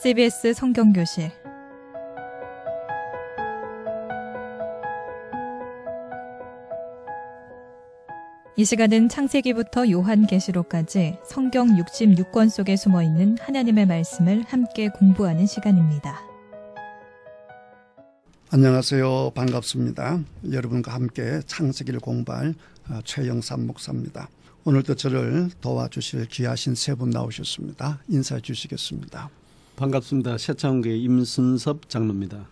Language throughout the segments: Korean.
CBS 성경교실 이 시간은 창세기부터 요한계시록까지 성경 66권 속에 숨어있는 하나님의 말씀을 함께 공부하는 시간입니다. 안녕하세요. 반갑습니다. 여러분과 함께 창세기를 공부할 최영삼 목사입니다. 오늘도 저를 도와주실 귀하신 세 분 나오셨습니다. 인사해 주시겠습니다. 반갑습니다. 새창원교회 임순섭 장로입니다.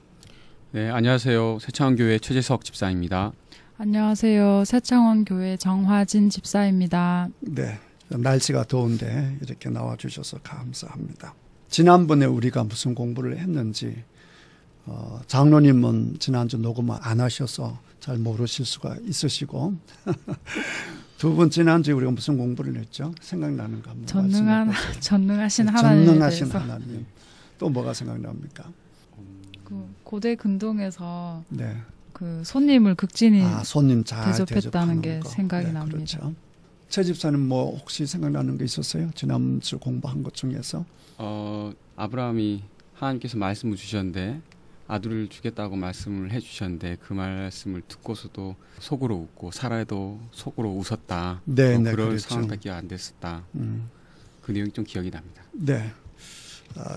네, 안녕하세요. 새창원교회 최재석 집사입니다. 안녕하세요. 새창원교회 정화진 집사입니다. 네, 날씨가 더운데 이렇게 나와주셔서 감사합니다. 지난번에 우리가 무슨 공부를 했는지 장로님은 지난주 녹음을 안 하셔서 잘 모르실 수가 있으시고 두 분 지난주에 우리가 무슨 공부를 했죠? 생각나는 거 한번 전능하신 하나님에 전능하신 대해서. 하나님. 또 뭐가 생각납니까? 고대 근동에서 네. 그 손님을 극진히 손님 잘 대접했다는 게 거. 생각이 네, 납니다. 그렇죠. 최 집사님 뭐 혹시 생각나는 게 있었어요? 지난주 공부한 것 중에서? 아브라함이 하나님께서 말씀을 주셨는데 아들을 주겠다고 말씀을 해주셨는데 그 말씀을 듣고서도 속으로 웃고 사라도 속으로 웃었다. 네, 네, 그런 그렇죠. 상황밖에 안 됐었다. 그 내용이 좀 기억이 납니다. 네.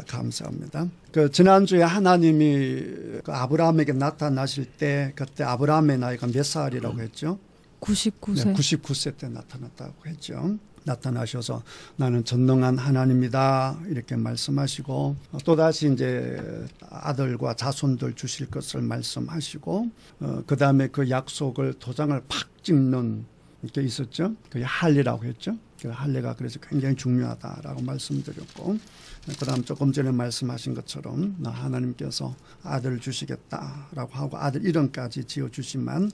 감사합니다. 지난주에 하나님이 그 아브라함에게 나타나실 때 그때 아브라함의 나이가 몇 살이라고 했죠? 99세. 네, 99세 때 나타났다고 했죠. 나타나셔서 나는 전능한 하나님이다 이렇게 말씀하시고 또다시 이제 아들과 자손들 주실 것을 말씀하시고 그 다음에 그 약속을 도장을 팍 찍는 게 있었죠. 그게 할례라고 했죠. 그 할례가 그래서 굉장히 중요하다라고 말씀드렸고 그 다음 조금 전에 말씀하신 것처럼 하나님께서 아들을 주시겠다라고 하고 아들 이름까지 지어주시만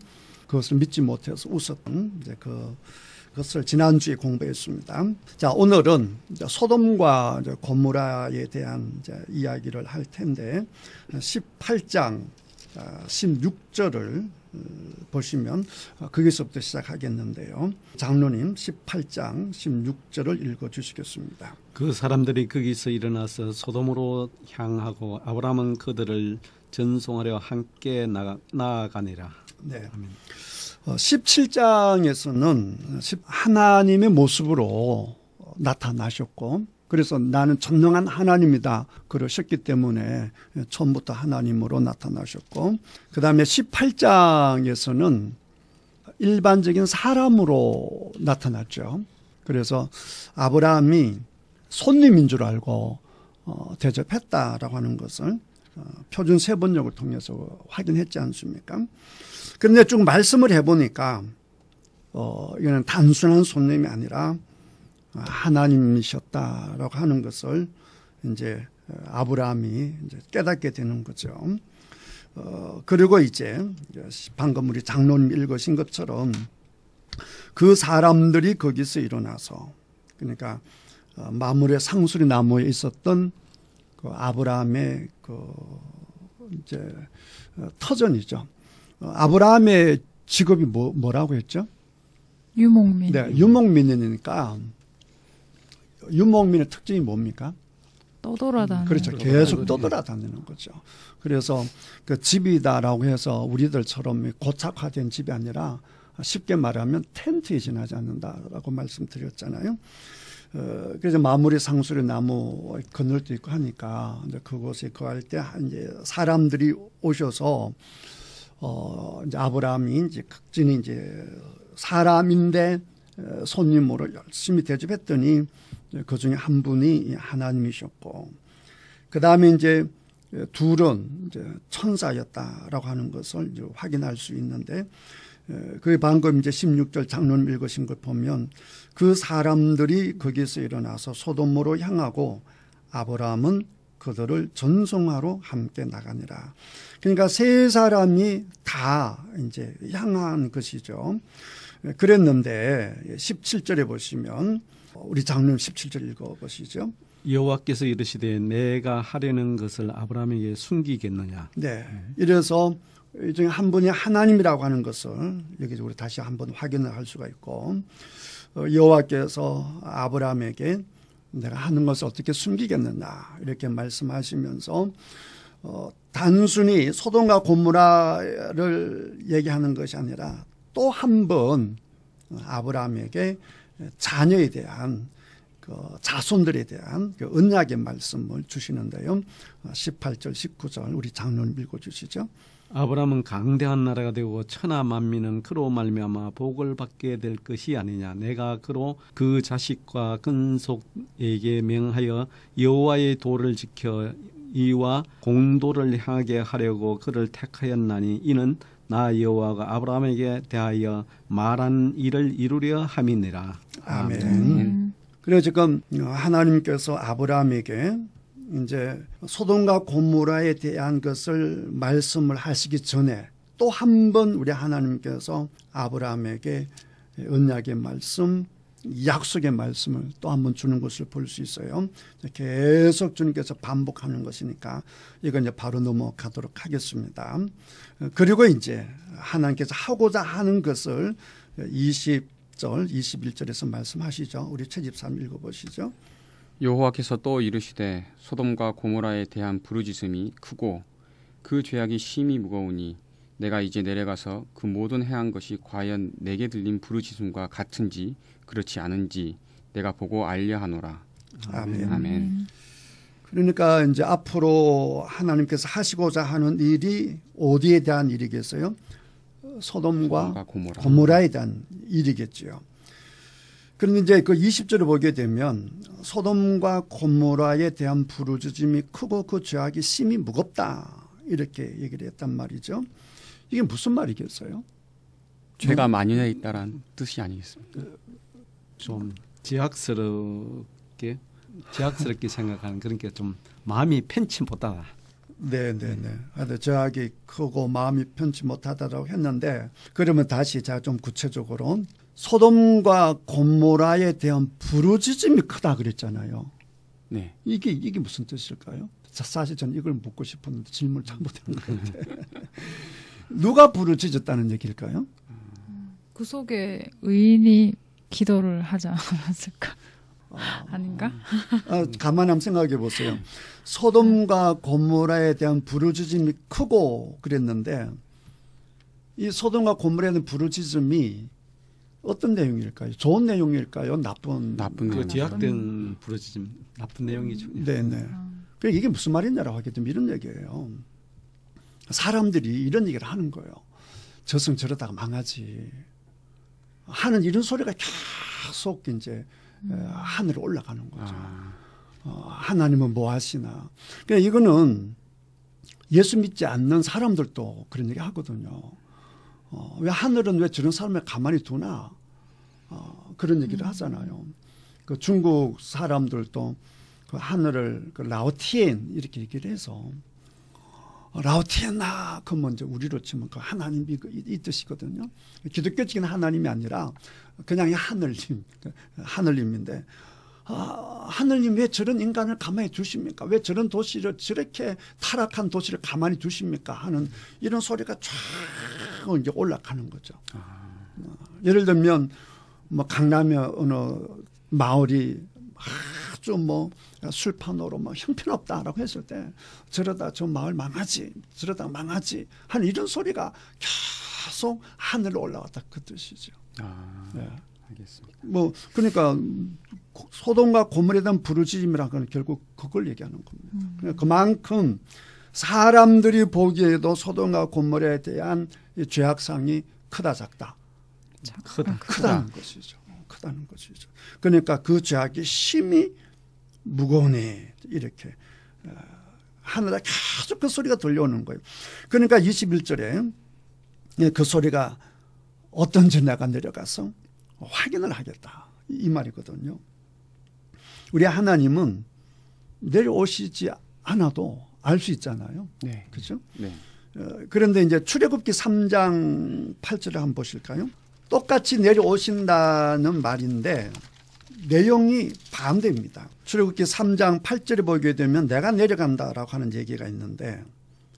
그것을 믿지 못해서 웃었던 이제 그것을 지난주에 공부했습니다. 자, 오늘은 이제 소돔과 이제 고모라에 대한 이제 이야기를 할 텐데 18장 16절을 보시면 거기서부터 시작하겠는데요. 장로님 18장 16절을 읽어주시겠습니다. 그 사람들이 거기서 일어나서 소돔으로 향하고 아브라함은 그들을 전송하려 함께 나아가니라. 네. 17장에서는 하나님의 모습으로 나타나셨고 그래서 나는 전능한 하나님이다 그러셨기 때문에 처음부터 하나님으로 나타나셨고 그 다음에 18장에서는 일반적인 사람으로 나타났죠. 그래서 아브라함이 손님인 줄 알고 대접했다라고 하는 것을 표준 세번역을 통해서 확인했지 않습니까? 그런데 쭉 말씀을 해보니까 이거는 단순한 손님이 아니라 하나님이셨다라고 하는 것을 이제 아브라함이 이제 깨닫게 되는 거죠. 그리고 이제 방금 우리 장로님 읽으신 것처럼 그 사람들이 거기서 일어나서 그러니까 마물의 상수리 나무에 있었던 그 아브라함의 그 이제 터전이죠. 아브라함의 직업이 뭐라고 했죠? 유목민. 네, 유목민이니까 유목민의 특징이 뭡니까? 떠돌아다니는. 그렇죠. 계속 떠돌아다니는 거죠. 그래서 그 집이다라고 해서 우리들처럼 고착화된 집이 아니라 쉽게 말하면 텐트에 지나지 않는다라고 말씀드렸잖아요. 그래서 마무리 상수리 나무 그늘도 있고 하니까 이제 그곳에 거할 때 이제 사람들이 오셔서 이제 아브라함이 이제 극진히 이제 사람인데 손님으로 열심히 대접했더니 그 중에 한 분이 하나님이셨고 그 다음에 이제 둘은 이제 천사였다라고 하는 것을 이제 확인할 수 있는데 그 방금 이제 16절 장로님 읽으신 걸 보면 그 사람들이 거기서 일어나서 소돔으로 향하고 아브라함은 그들을 전송하러 함께 나가니라. 그러니까 세 사람이 다 이제 향한 것이죠. 그랬는데 17절에 보시면 우리 장로님 17절 읽어보시죠. 여호와께서 이르시되 내가 하려는 것을 아브라함에게 숨기겠느냐. 네. 이래서 이 중에 한 분이 하나님이라고 하는 것을 여기서 우리 다시 한번 확인을 할 수가 있고 여호와께서 아브라함에게 내가 하는 것을 어떻게 숨기겠느냐 이렇게 말씀하시면서 단순히 소돔과 고모라를 얘기하는 것이 아니라 또 한 번 아브라함에게 자녀에 대한 그 자손들에 대한 그 언약의 말씀을 주시는데요. 18절, 19절 우리 장로님 읽어주시죠. 아브라함은 강대한 나라가 되고 천하 만민은 그로 말미암아 복을 받게 될 것이 아니냐. 내가 그로 그 자식과 근속에게 명하여 여호와의 도를 지켜 이와 공도를 향하게 하려고 그를 택하였나니 이는 나 여호와가 아브라함에게 대하여 말한 일을 이루려 함이니라. 아멘. 그래서 지금 하나님께서 아브라함에게 이제 소돔과 고모라에 대한 것을 말씀을 하시기 전에 또 한 번 우리 하나님께서 아브라함에게 언약의 말씀, 약속의 말씀을 또 한 번 주는 것을 볼 수 있어요. 계속 주님께서 반복하는 것이니까 이건 이제 바로 넘어가도록 하겠습니다. 그리고 이제 하나님께서 하고자 하는 것을 20절, 21절에서 말씀하시죠. 우리 채집사님 읽어보시죠. 여호와께서 또 이르시되 소돔과 고모라에 대한 부르짖음이 크고 그 죄악이 심히 무거우니 내가 이제 내려가서 그 모든 행한 것이 과연 내게 들린 부르짖음과 같은지 그렇지 않은지 내가 보고 알려 하노라. 아멘. 아멘. 그러니까 이제 앞으로 하나님께서 하시고자 하는 일이 어디에 대한 일이겠어요? 소돔과 고모라에 대한 일이겠죠. 그런데 이제 그 20절을 보게 되면 소돔과 고모라에 대한 부르짖음이 크고 그 죄악이 심히 무겁다 이렇게 얘기를 했단 말이죠. 이게 무슨 말이겠어요? 죄가 만연해 있다란 뜻이 아니겠습니까? 좀 제약스럽게 생각하는 그런 게 좀 마음이 편치 못하다. 네네네. 죄악이 크고 마음이 편치 못하다라고 했는데 그러면 다시 제가 좀 구체적으로 소돔과 고모라에 대한 부르짖음이 크다 그랬잖아요. 네. 이게 무슨 뜻일까요? 사실 저는 이걸 묻고 싶었는데 질문을 잘못한 것 같아요. 누가 부르짖었다는 얘기일까요? 그 속에 의인이 기도를 하지 않았을까? 아닌가? 가만 한번 생각해 보세요. 소돔과 고모라에 대한 부르짖음이 크고 그랬는데 이 소돔과 고모라에 대한 부르짖음이 어떤 내용일까요? 좋은 내용일까요? 나쁜 그 제약된 부르짖음 나쁜 내용이죠. 네네. 그러니까 이게 무슨 말이냐라고 하게 되면 이런 얘기예요. 사람들이 이런 얘기를 하는 거예요. 저승 저러다가 망하지. 하는 이런 소리가 계속 이제 하늘에 올라가는 거죠. 하나님은 뭐 하시나. 그러니까 이거는 예수 믿지 않는 사람들도 그런 얘기 하거든요. 왜 하늘은 왜 저런 사람을 가만히 두나. 그런 얘기를 하잖아요. 그 중국 사람들도 그 하늘을 그 라오티엔 이렇게 얘기를 해서 라오티엔나 그러면 이제 우리로 치면 그 하나님이 이 뜻이거든요. 기독교적인 하나님이 아니라 그냥 하늘님인데 하늘님 왜 저런 인간을 가만히 두십니까? 왜 저런 도시를 저렇게 타락한 도시를 가만히 두십니까? 하는 이런 소리가 쫙 이제 올라가는 거죠. 예를 들면 뭐 강남의 어느 마을이 아주 뭐 술판으로 막 형편없다라고 했을 때 저러다 저 마을 망하지 저러다 망하지 하는 이런 소리가 계속 하늘로 올라왔다 그 뜻이죠. 네. 알겠습니다. 뭐 그러니까 소돔과 고모라에 대한 부르짖음이라는 건 결국 그걸 얘기하는 겁니다. 그러니까 그만큼 사람들이 보기에도 소돔과 고모라에 대한 이 죄악상이 크다 작다. 크다는 것이죠. 크다는 것이죠. 그러니까 그 죄악이 심히 무거우니 이렇게 하늘에 계속 그 소리가 들려오는 거예요. 그러니까 21절에 그 소리가 어떤지 내가 내려가서 확인을 하겠다. 이 말이거든요. 우리 하나님은 내려오시지 않아도 알 수 있잖아요. 네. 그렇죠? 네. 그런데 이제 출애굽기 3장 8절을 한번 보실까요? 똑같이 내려오신다는 말인데 내용이 반대입니다. 출애굽기 3장 8절에 보게 되면 내가 내려간다라고 하는 얘기가 있는데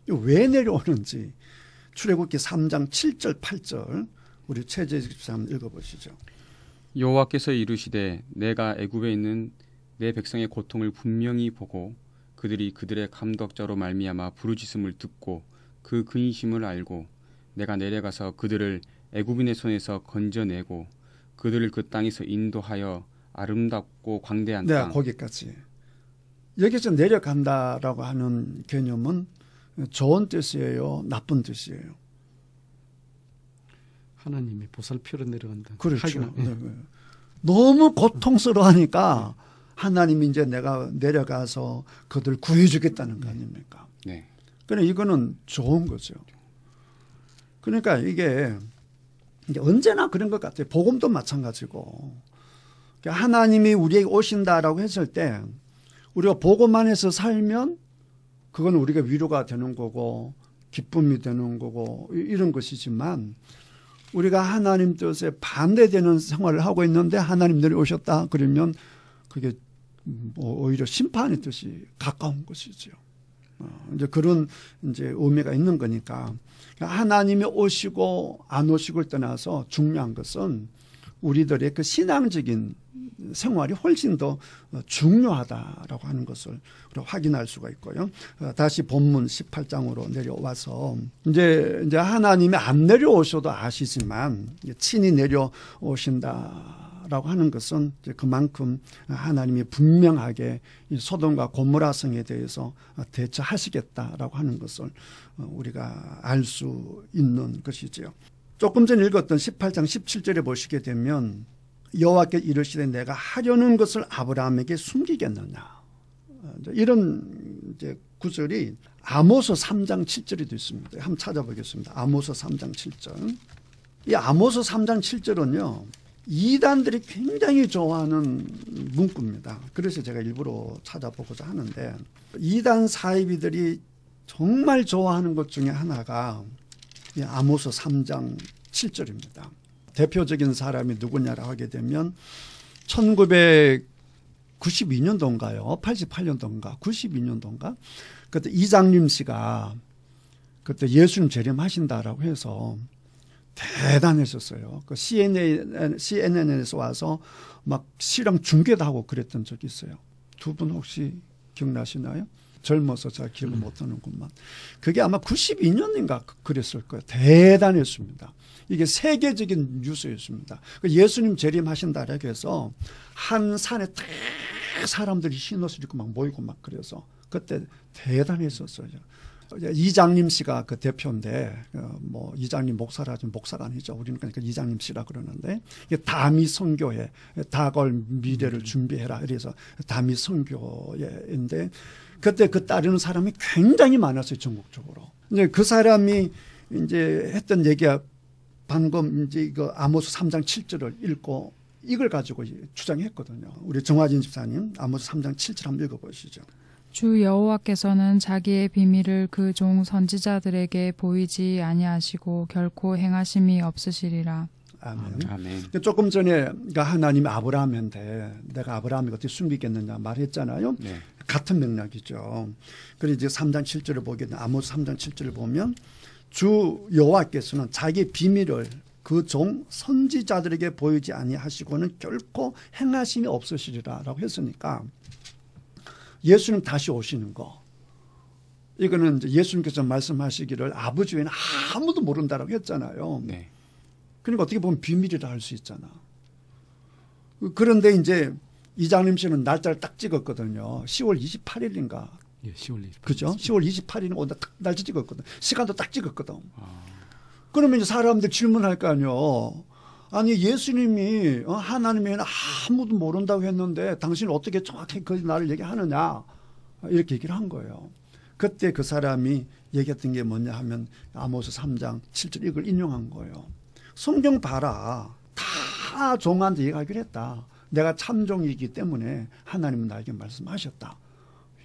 왜 내려오는지 출애굽기 3장 7절 8절 우리 최재집 사 한번 읽어보시죠. 여호와께서 이르시되 내가 애굽에 있는 내 백성의 고통을 분명히 보고 그들이 그들의 감독자로 말미암아 부르짖음을 듣고 그 근심을 알고 내가 내려가서 그들을 애굽인의 손에서 건져내고 그들을 그 땅에서 인도하여 아름답고 광대한 네, 땅. 거기까지. 여기서 내려간다라고 하는 개념은 좋은 뜻이에요, 나쁜 뜻이에요? 하나님이 보살피러 내려간다. 그렇죠. 하기는, 예. 네. 너무 고통스러워하니까 하나님이 이제 내가 내려가서 그들 구해주겠다는 거 아닙니까? 네. 그러니까 이거는 좋은 거죠. 그러니까 이게 이제 언제나 그런 것 같아요. 복음도 마찬가지고. 그러니까 하나님이 우리에게 오신다라고 했을 때 우리가 복음 안에서 살면 그건 우리가 위로가 되는 거고 기쁨이 되는 거고 이런 것이지만 우리가 하나님 뜻에 반대되는 생활을 하고 있는데 하나님들이 오셨다 그러면 그게 오히려 심판의 뜻이 가까운 것이죠. 이제 그런 이제 의미가 있는 거니까 하나님이 오시고 안 오시고를 떠나서 중요한 것은 우리들의 그 신앙적인 생활이 훨씬 더 중요하다라고 하는 것을 확인할 수가 있고요. 다시 본문 18장으로 내려와서 이제 하나님이 안 내려오셔도 아시지만 친히 내려오신다라고 하는 것은 이제 그만큼 하나님이 분명하게 이 소돔과 고모라 성에 대해서 대처하시겠다라고 하는 것을 우리가 알 수 있는 것이지요. 조금 전에 읽었던 18장 17절에 보시게 되면 여호와께 이르시되 내가 하려는 것을 아브라함에게 숨기겠느냐. 이런 이제 구절이 아모스 3장 7절에도 있습니다. 한번 찾아보겠습니다. 아모스 3장 7절. 이 아모스 3장 7절은요. 이단들이 굉장히 좋아하는 문구입니다. 그래서 제가 일부러 찾아보고자 하는데 이단 사이비들이 정말 좋아하는 것 중에 하나가 이 아모스 3장 7절입니다. 대표적인 사람이 누구냐라고 하게 되면 1992년도인가요? 88년도인가? 92년도인가? 그때 이장림 씨가 그때 예수님 재림하신다라고 해서 대단했었어요. 그 CNN에서 와서 막 실황 중계도 하고 그랬던 적이 있어요. 두 분 혹시 기억나시나요? 젊어서 잘 기억을 못하는구만. 그게 아마 92년인가 그랬을 거예요. 대단했습니다. 이게 세계적인 뉴스였습니다. 예수님 재림하신다라고 해서 한 산에 딱 사람들이 흰옷을 입고 막 모이고 막 그래서 그때 대단했었어요. 이장림 씨가 그 대표인데 뭐 이장림 목사라지만 목사가 아니죠. 우리는 그러니까 이장림 씨라 그러는데 다미 선교회 다가올 미래를 준비해라. 그래서 다미 선교회인데 그때 그 따르는 사람이 굉장히 많았어요. 전국적으로. 이제 그 사람이 이제 했던 얘기가 방금 이제 이거 아모스 3장 7절을 읽고 이걸 가지고 주장했거든요. 우리 정화진 집사님 아모스 3장 7절 한번 읽어보시죠. 주 여호와께서는 자기의 비밀을 그 종 선지자들에게 보이지 아니하시고 결코 행하심이 없으시리라. 아멘. 아멘. 조금 전에 하나님이 아브라함한테 내가 아브라함이 어떻게 숨기겠느냐 말했잖아요. 네. 같은 맥락이죠. 그리고 이제 3장 7절을 보게 되면 아모스 3장 7절을 보면 주 여호와께서는 자기 비밀을 그 종 선지자들에게 보이지 아니하시고는 결코 행하심이 없으시리라라고 했으니까 예수님 다시 오시는 거. 이거는 이제 예수님께서 말씀하시기를 아버지 외에는 아무도 모른다라고 했잖아요. 네. 그러니까 어떻게 보면 비밀이라 할 수 있잖아. 그런데 이제 이장림 씨는 날짜를 딱 찍었거든요. 10월 28일인가. 예, 10월 28일. 그죠? 10월 28일에 온다 딱 날짜 찍었거든. 시간도 딱 찍었거든. 그러면 이제 사람들 질문할 거 아니에요. 아니 예수님이 하나님이 아무도 모른다고 했는데 당신은 어떻게 정확히 그 날을 얘기하느냐. 이렇게 얘기를 한 거예요. 그때 그 사람이 얘기했던 게 뭐냐 하면 아모스 3장 7절 이걸 인용한 거예요. 성경 봐라. 다 종한테 얘기하기로 했다. 내가 참종이기 때문에 하나님은 나에게 말씀하셨다.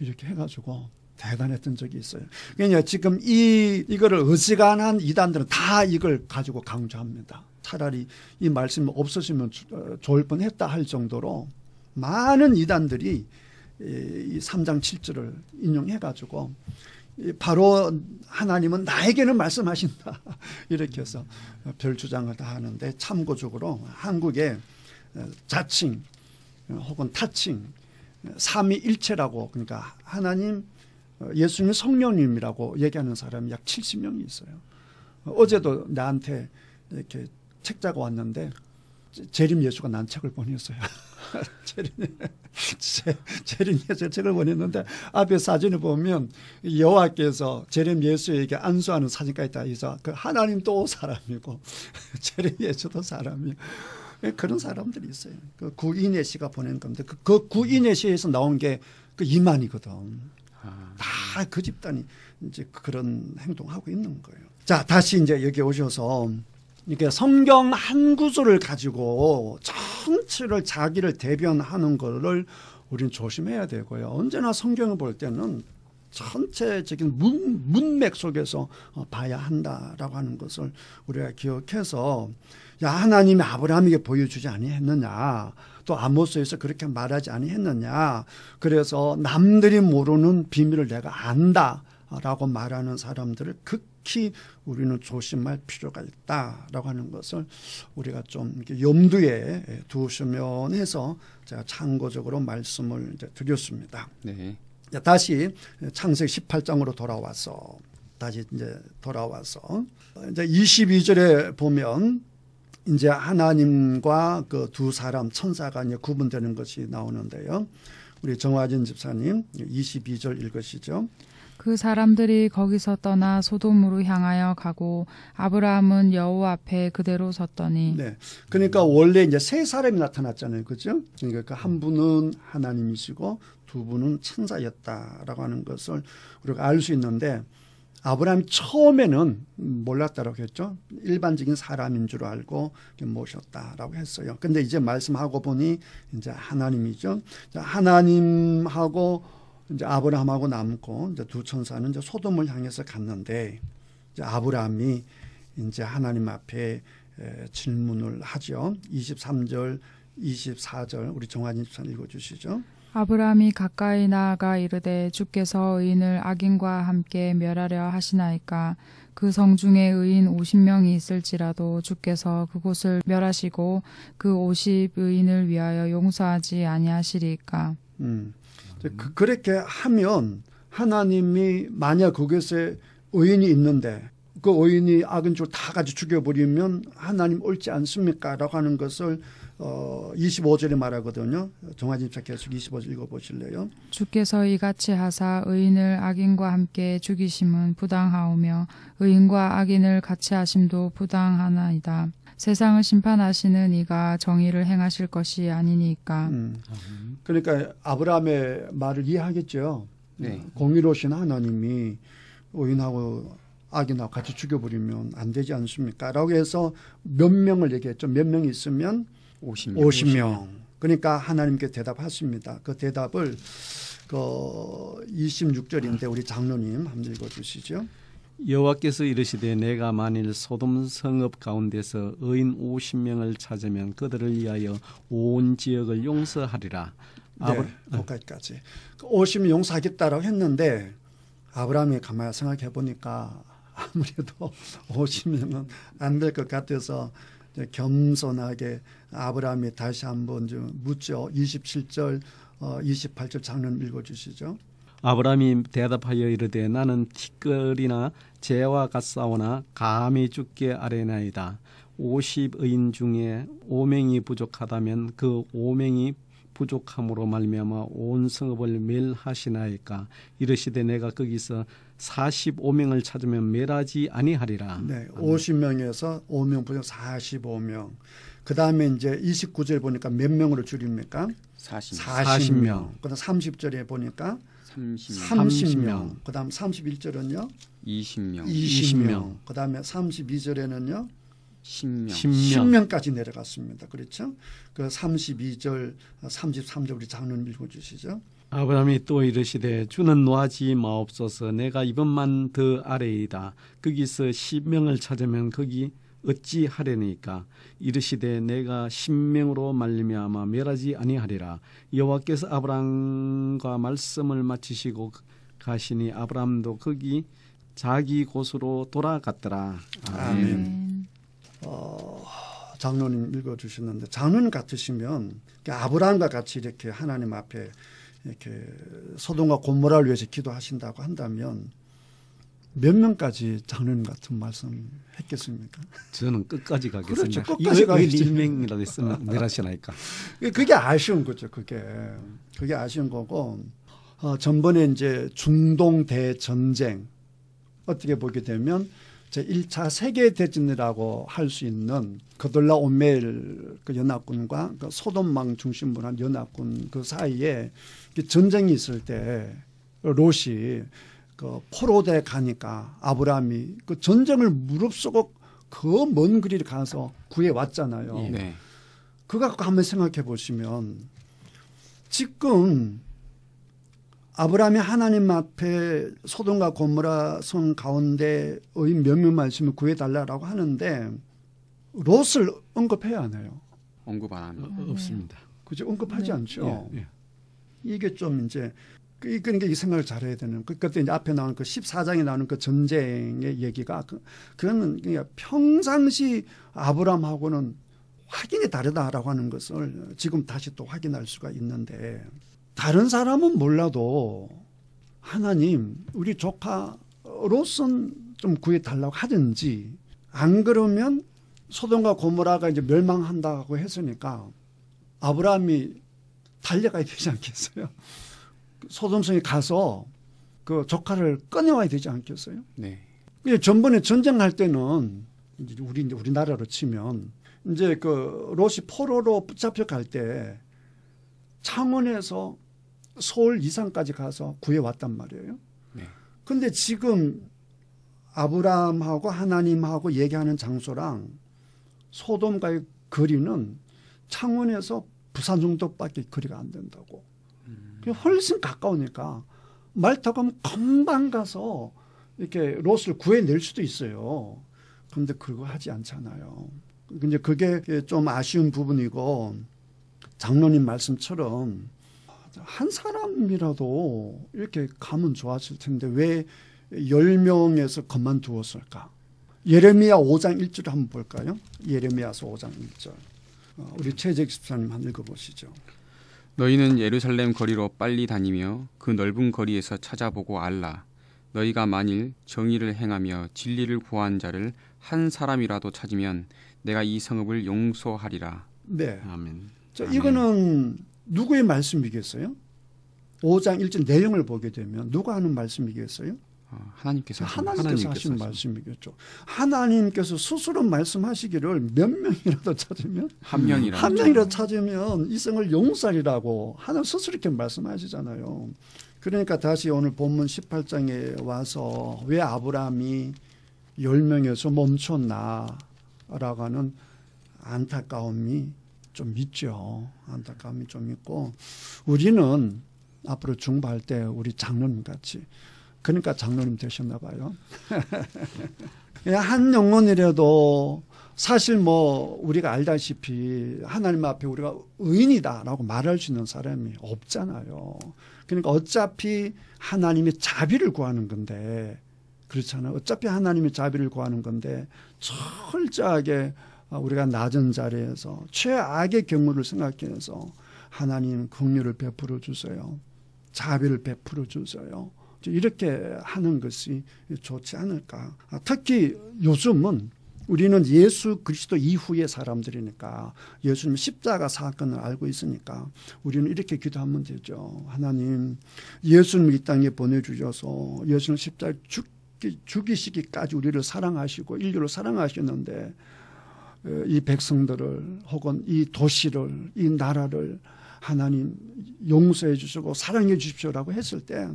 이렇게 해가지고 대단했던 적이 있어요. 그러니까 지금 이거를 어지간한 이단들은 다 이걸 가지고 강조합니다. 차라리 이 말씀이 없었으면 좋을 뻔했다 할 정도로 많은 이단들이 이 3장 7절을 인용해가지고 바로 하나님은 나에게는 말씀하신다. 이렇게 해서 별 주장을 다 하는데 참고적으로 한국의 자칭 혹은 타칭 삼위일체라고 그러니까 하나님 예수님 성령님이라고 얘기하는 사람이 약 70명이 있어요. 어제도 나한테 이렇게 책자가 왔는데 재림 예수가 난 책을 보냈어요. 재림 예수의 책을 보냈는데 앞에 사진을 보면 여호와께서 재림 예수에게 안수하는 사진까지 다 있어. 그 하나님 또 사람이고 재림 예수도 사람이고 그런 사람들이 있어요. 그 구인의 씨가 보낸 건데 그 구인의 씨에서 나온 게 그 이만이거든. 다 그 집단이 이제 그런 행동하고 있는 거예요. 자, 다시 이제 여기 오셔서 이렇게 성경 한 구절을 가지고 전체를 자기를 대변하는 거를 우리는 조심해야 되고요. 언제나 성경을 볼 때는 전체적인 문맥 속에서 봐야 한다라고 하는 것을 우리가 기억해서 야 하나님이 아브라함에게 보여주지 아니했느냐 또 아모스에서 그렇게 말하지 아니했느냐 그래서 남들이 모르는 비밀을 내가 안다라고 말하는 사람들을 극히 우리는 조심할 필요가 있다라고 하는 것을 우리가 좀 이렇게 염두에 두시면 해서 제가 참고적으로 말씀을 이제 드렸습니다. 네. 다시 창세기 18장으로 돌아와서 이제 22절에 보면 이제 하나님과 그 두 사람 천사가 이제 구분되는 것이 나오는데요. 우리 정화진 집사님 22절 읽으시죠. 그 사람들이 거기서 떠나 소돔으로 향하여 가고 아브라함은 여호와 앞에 그대로 섰더니. 네. 그러니까 원래 이제 세 사람이 나타났잖아요. 그죠? 그러니까 한 분은 하나님이시고 두 분은 천사였다라고 하는 것을 우리가 알 수 있는데 아브라함이 처음에는 몰랐다라고 했죠. 일반적인 사람인 줄 알고 모셨다라고 했어요. 근데 이제 말씀하고 보니 이제 하나님이죠. 하나님하고 이제 아브라함하고 남고 이제 두 천사는 이제 소돔을 향해서 갔는데 이제 아브라함이 이제 하나님 앞에 질문을 하죠. 23절, 24절 우리 정환이 집사님 읽어주시죠. 아브라함이 가까이 나아가 이르되 주께서 의인을 악인과 함께 멸하려 하시나이까 그 성중에 의인 50명이 있을지라도 주께서 그곳을 멸하시고 그 50의인을 위하여 용서하지 아니하시리까. 그렇게 하면 하나님이 만약 거기서 의인이 있는데 그 의인이 악인 줄 다 같이 죽여버리면 하나님 옳지 않습니까? 라고 하는 것을 25절에 말하거든요. 정화진 집사 계속 25절 읽어보실래요? 주께서 이같이 하사 의인을 악인과 함께 죽이심은 부당하오며 의인과 악인을 같이 하심도 부당하나이다. 세상을 심판하시는 이가 정의를 행하실 것이 아니니까. 그러니까 아브라함의 말을 이해하겠죠. 네. 공의로우신 하나님이 의인하고 악인하고 같이 죽여버리면 안 되지 않습니까? 라고 해서 몇 명을 얘기했죠. 몇 명이 있으면 50명. 그러니까 하나님께 대답하십니다. 그 대답을 그 26절인데 우리 장로님 한번 읽어주시죠. 여호와께서 이르시되 내가 만일 소돔 성읍 가운데서 의인 50명을 찾으면 그들을 위하여 온 지역을 용서하리라. 네, 거기까지. 50명 용서하겠다라고 했는데 아브라함이 가만히 생각해 보니까 아무래도 50명은 안 될 것 같아서 겸손하게 아브라함이 다시 한번 좀 묻죠. 27절, 28절 장면 읽어주시죠. 아브라함이 대답하여 이르되 나는 티끌이나 재와 같사오나 감히 죽게 아뢰나이다. 50의인 중에 5명이 부족하다면 그 5명이 부족함으로 말미암아 온 성읍을 멸하시나이까. 이르시되 내가 거기서 45명을 찾으면 멸하지 아니하리라. 네, 50명에서 5명 부족 45명. 그 다음에 이제 29절 보니까 몇 명으로 줄입니까? 40명. 그 다음 30절에 보니까 30명. 그 다음 31절은요? 20명. 그 다음에 32절에는요? 10명까지 내려갔습니다. 그렇죠? 그 32절, 33절 우리 장로님 읽어주시죠. 아브라함이 또 이르시되 주는 노하지 마옵소서. 내가 이번만 더 아래이다. 거기서 10명을 찾으면 거기 어찌 하려니까. 이르시되 내가 10명으로 말미암아 멸하지 아니하리라. 여호와께서 아브라함과 말씀을 마치시고 가시니 아브라함도 거기 자기 곳으로 돌아갔더라. 아멘. 장로님 읽어주셨는데 장로님 같으시면 아브라함과 같이 이렇게 하나님 앞에 이렇게 소돔과 고모라를 위해서 기도하신다고 한다면 몇 명까지 장로님 같은 말씀 했겠습니까? 저는 끝까지 가겠습니다. 그렇죠. 끝까지 가겠지. 일명이라도 있으면 멸하시나이까. 그게 아쉬운 거죠. 그게 아쉬운 거고 전번에 이제 중동 대전쟁 어떻게 보게 되면 제 1차 세계대전이라고 할 수 있는 그돌라 오멜 그 연합군과 그 소돔망 중심으로 한 연합군 그 사이에 전쟁이 있을 때 롯이 그 포로대 가니까 아브라함이 그 전쟁을 무릅쓰고 그 먼 거리를 가서 구해 왔잖아요. 네. 그거 갖고 한번 생각해 보시면 지금 아브라함이 하나님 앞에 소돔과 고모라 성 가운데의 몇몇만 있으면 구해달라고 하는데 롯을 언급해야 하나요? 언급 안 합니다. 없습니다. 그죠? 언급하지 않죠. 예. 이게 좀 이제 그러니까 이 생각을 잘해야 되는 그때 이제 앞에 나오는 그 14장에 나오는 그 전쟁의 얘기가 그거는 그냥 평상시 아브라함하고는 확연히 다르다라고 하는 것을 지금 다시 또 확인할 수가 있는데 다른 사람은 몰라도 하나님 우리 조카 롯은 좀 구해달라고 하든지 안 그러면 소돔과 고모라가 이제 멸망한다고 했으니까 아브라함이 달려가야 되지 않겠어요? 소돔성에 가서 그 조카를 꺼내와야 되지 않겠어요? 네. 전번에 전쟁할 때는 이제 우리나라로 치면 이제 그 롯이 포로로 붙잡혀 갈 때 창원에서 서울 이상까지 가서 구해왔단 말이에요. 네. 근데 지금 아브라함하고 하나님하고 얘기하는 장소랑 소돔과의 거리는 창원에서 부산 정도밖에 거리가 안 된다고. 훨씬 가까우니까 말 타고 가면 금방 가서 이렇게 롯을 구해낼 수도 있어요. 그런데 그거 하지 않잖아요. 근데 그게 좀 아쉬운 부분이고 장로님 말씀처럼 한 사람이라도 이렇게 가면 좋았을 텐데 왜 10명에서 그만두었을까? 예레미야 5장 1절 한번 볼까요? 예레미야서 5장 1절. 우리 최재익 집사님 한번 읽어보시죠. 너희는 예루살렘 거리로 빨리 다니며 그 넓은 거리에서 찾아보고 알라. 너희가 만일 정의를 행하며 진리를 구한 자를 한 사람이라도 찾으면 내가 이 성읍을 용서하리라. 네. 아멘. 자, 이거는 누구의 말씀이겠어요? 5장 1절 내용을 보게 되면 누가 하는 말씀이겠어요? 하나님께서 하나님께서 하시는 말씀이겠죠. 하나님께서 스스로 말씀하시기를 몇 명이라도 찾으면 한 명이라도 한 명이라도 찾으면 이 성을 용서하리라고 하나님 스스로 이렇게 말씀하시잖아요. 그러니까 다시 오늘 본문 18장에 와서 왜 아브라함이 10명에서 멈췄나라고 하는 안타까움이 좀 있죠. 안타까움이 좀 있고 우리는 앞으로 중보할 때 우리 장로님 같이 그러니까 장로님 되셨나 봐요. 한 영혼이라도 사실 뭐 우리가 알다시피 하나님 앞에 우리가 의인이다라고 말할 수 있는 사람이 없잖아요. 그러니까 어차피 하나님의 자비를 구하는 건데 그렇잖아요. 어차피 하나님의 자비를 구하는 건데 철저하게 우리가 낮은 자리에서 최악의 경우를 생각해서 하나님 긍휼을 베풀어 주세요. 자비를 베풀어 주세요. 이렇게 하는 것이 좋지 않을까. 특히 요즘은 우리는 예수 그리스도 이후의 사람들이니까 예수님 십자가 사건을 알고 있으니까 우리는 이렇게 기도하면 되죠. 하나님 예수님을 이 땅에 보내주셔서 예수님 십자가 죽이시기까지 우리를 사랑하시고 인류를 사랑하셨는데 이 백성들을 혹은 이 도시를 이 나라를 하나님 용서해 주시고 사랑해 주십시오라고 했을 때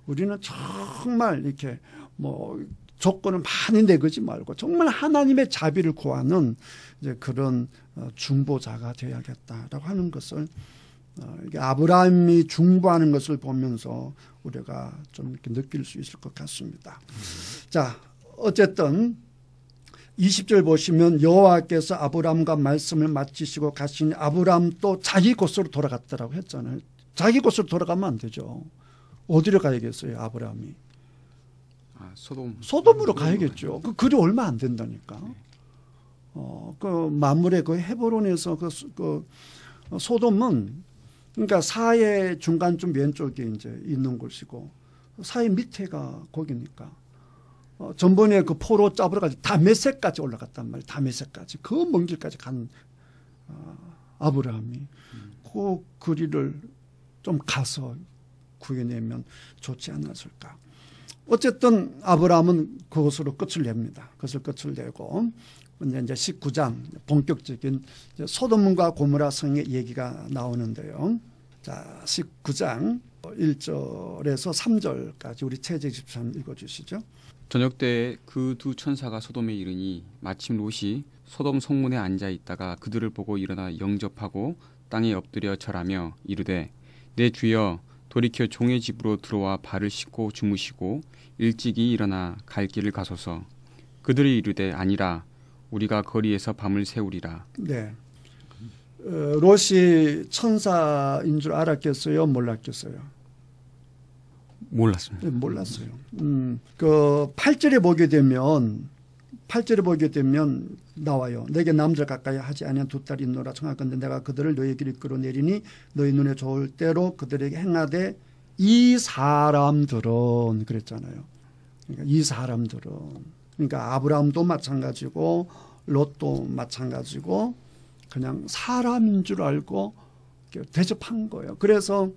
우리는 정말 이렇게 뭐 조건을 많이 내거지 말고 정말 하나님의 자비를 구하는 이제 그런 중보자가 되어야겠다라고 하는 것을 아브라함이 중보하는 것을 보면서 우리가 좀 이렇게 느낄 수 있을 것 같습니다. 자, 어쨌든 20절 보시면 여호와께서 아브라함과 말씀을 마치시고 가시니 아브라함 또 자기 곳으로 돌아갔다라고 했잖아요. 자기 곳으로 돌아가면 안 되죠. 어디로 가야겠어요, 아브라함이? 소돔으로 가야겠죠. 그 거리 얼마 안 된다니까. 그 마물의 그 헤브론에서 그 소돔은 그러니까 사해 중간쯤 왼쪽에 이제 있는 곳이고 사해 밑에가 거기니까 전번에 그 포로 잡으러가지고 다메섹까지 올라갔단 말이에요. 다메섹까지 그 먼 길까지 간 아브라함이 그 거리를 좀 가서 구해내면 좋지 않았을까. 어쨌든 아브라함은 그것으로 끝을 냅니다. 그것을 끝을 내고 이제 19장 본격적인 소돔과 고모라 성의 얘기가 나오는데요. 자, 19장 1절에서 3절까지 우리 최재 집사님 읽어주시죠. 저녁 때에 그 두 천사가 소돔에 이르니 마침 롯이 소돔 성문에 앉아 있다가 그들을 보고 일어나 영접하고 땅에 엎드려 절하며 이르되 내 주여 돌이켜 종의 집으로 들어와 발을 씻고 주무시고 일찍이 일어나 갈 길을 가소서. 그들이 이르되 아니라 우리가 거리에서 밤을 새우리라. 네. 롯이 천사인 줄 알았겠어요? 몰랐겠어요? 몰랐습니다. 네, 몰랐어요. 그 8절에 보게 되면 나와요. 내게 남자 가까이 하지 아니한 두 딸이 있노라. 청하건대 내가 그들을 너희 길에 끌어내리니 너희 눈에 좋을 대로 그들에게 행하되 이 사람들은 그랬잖아요. 그러니까 이 사람들은 그러니까 아브라함도 마찬가지고 롯도 마찬가지고 그냥 사람인 줄 알고 대접한 거예요. 그래서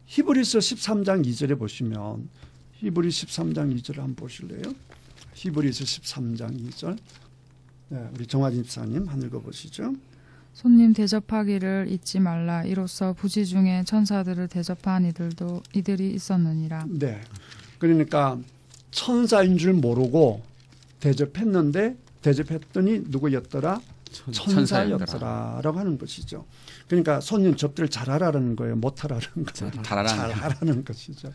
히브리서 13장 2절에 보시면 히브리 13장 2절을 한번 보실래요? 히브리서 13장 2절. 네, 우리 정화진 집사님 한 읽어보시죠. 손님 대접하기를 잊지 말라. 이로써 부지 중에 천사들을 대접한 이들이 있었느니라. 네. 그러니까 천사인 줄 모르고 대접했더니 누구였더라? 천사였더라라고 하는 것이죠. 그러니까 손님 접대를 잘하라는 거예요. 못하라는 거예요. 잘하라는 것이죠.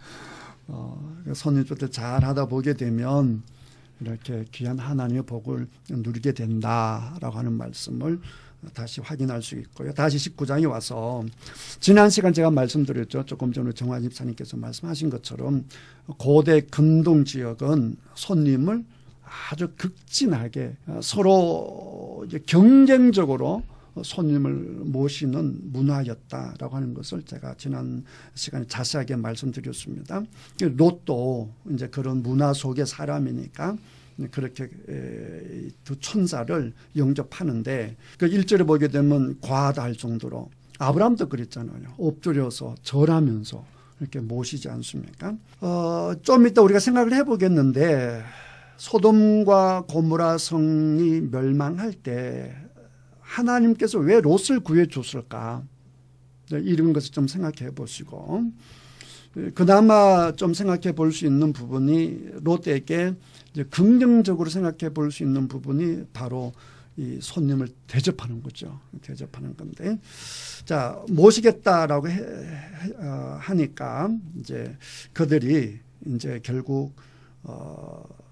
손님 접대 잘하다 보게 되면 이렇게 귀한 하나님의 복을 누리게 된다라고 하는 말씀을 다시 확인할 수 있고요. 다시 19장에 와서 지난 시간 제가 말씀드렸죠. 조금 전에 정화 집사님께서 말씀하신 것처럼 고대 근동 지역은 손님을 아주 극진하게 서로 이제 경쟁적으로 손님을 모시는 문화였다라고 하는 것을 제가 지난 시간에 자세하게 말씀드렸습니다. 롯도 이제 그런 문화 속의 사람이니까 그렇게 두 천사를 영접하는데 그 1절에 보게 되면 과하다 할 정도로 아브라함도 그랬잖아요. 엎드려서 절하면서 이렇게 모시지 않습니까? 좀 이따 우리가 생각을 해보겠는데 소돔과 고모라 성이 멸망할 때 하나님께서 왜 롯을 구해줬을까? 이런 것을 좀 생각해 보시고 그나마 좀 생각해 볼 수 있는 부분이 롯에게 이제 긍정적으로 생각해 볼 수 있는 부분이 바로 이 손님을 대접하는 거죠. 대접하는 건데 자 모시겠다라고 하니까 이제 그들이 이제 결국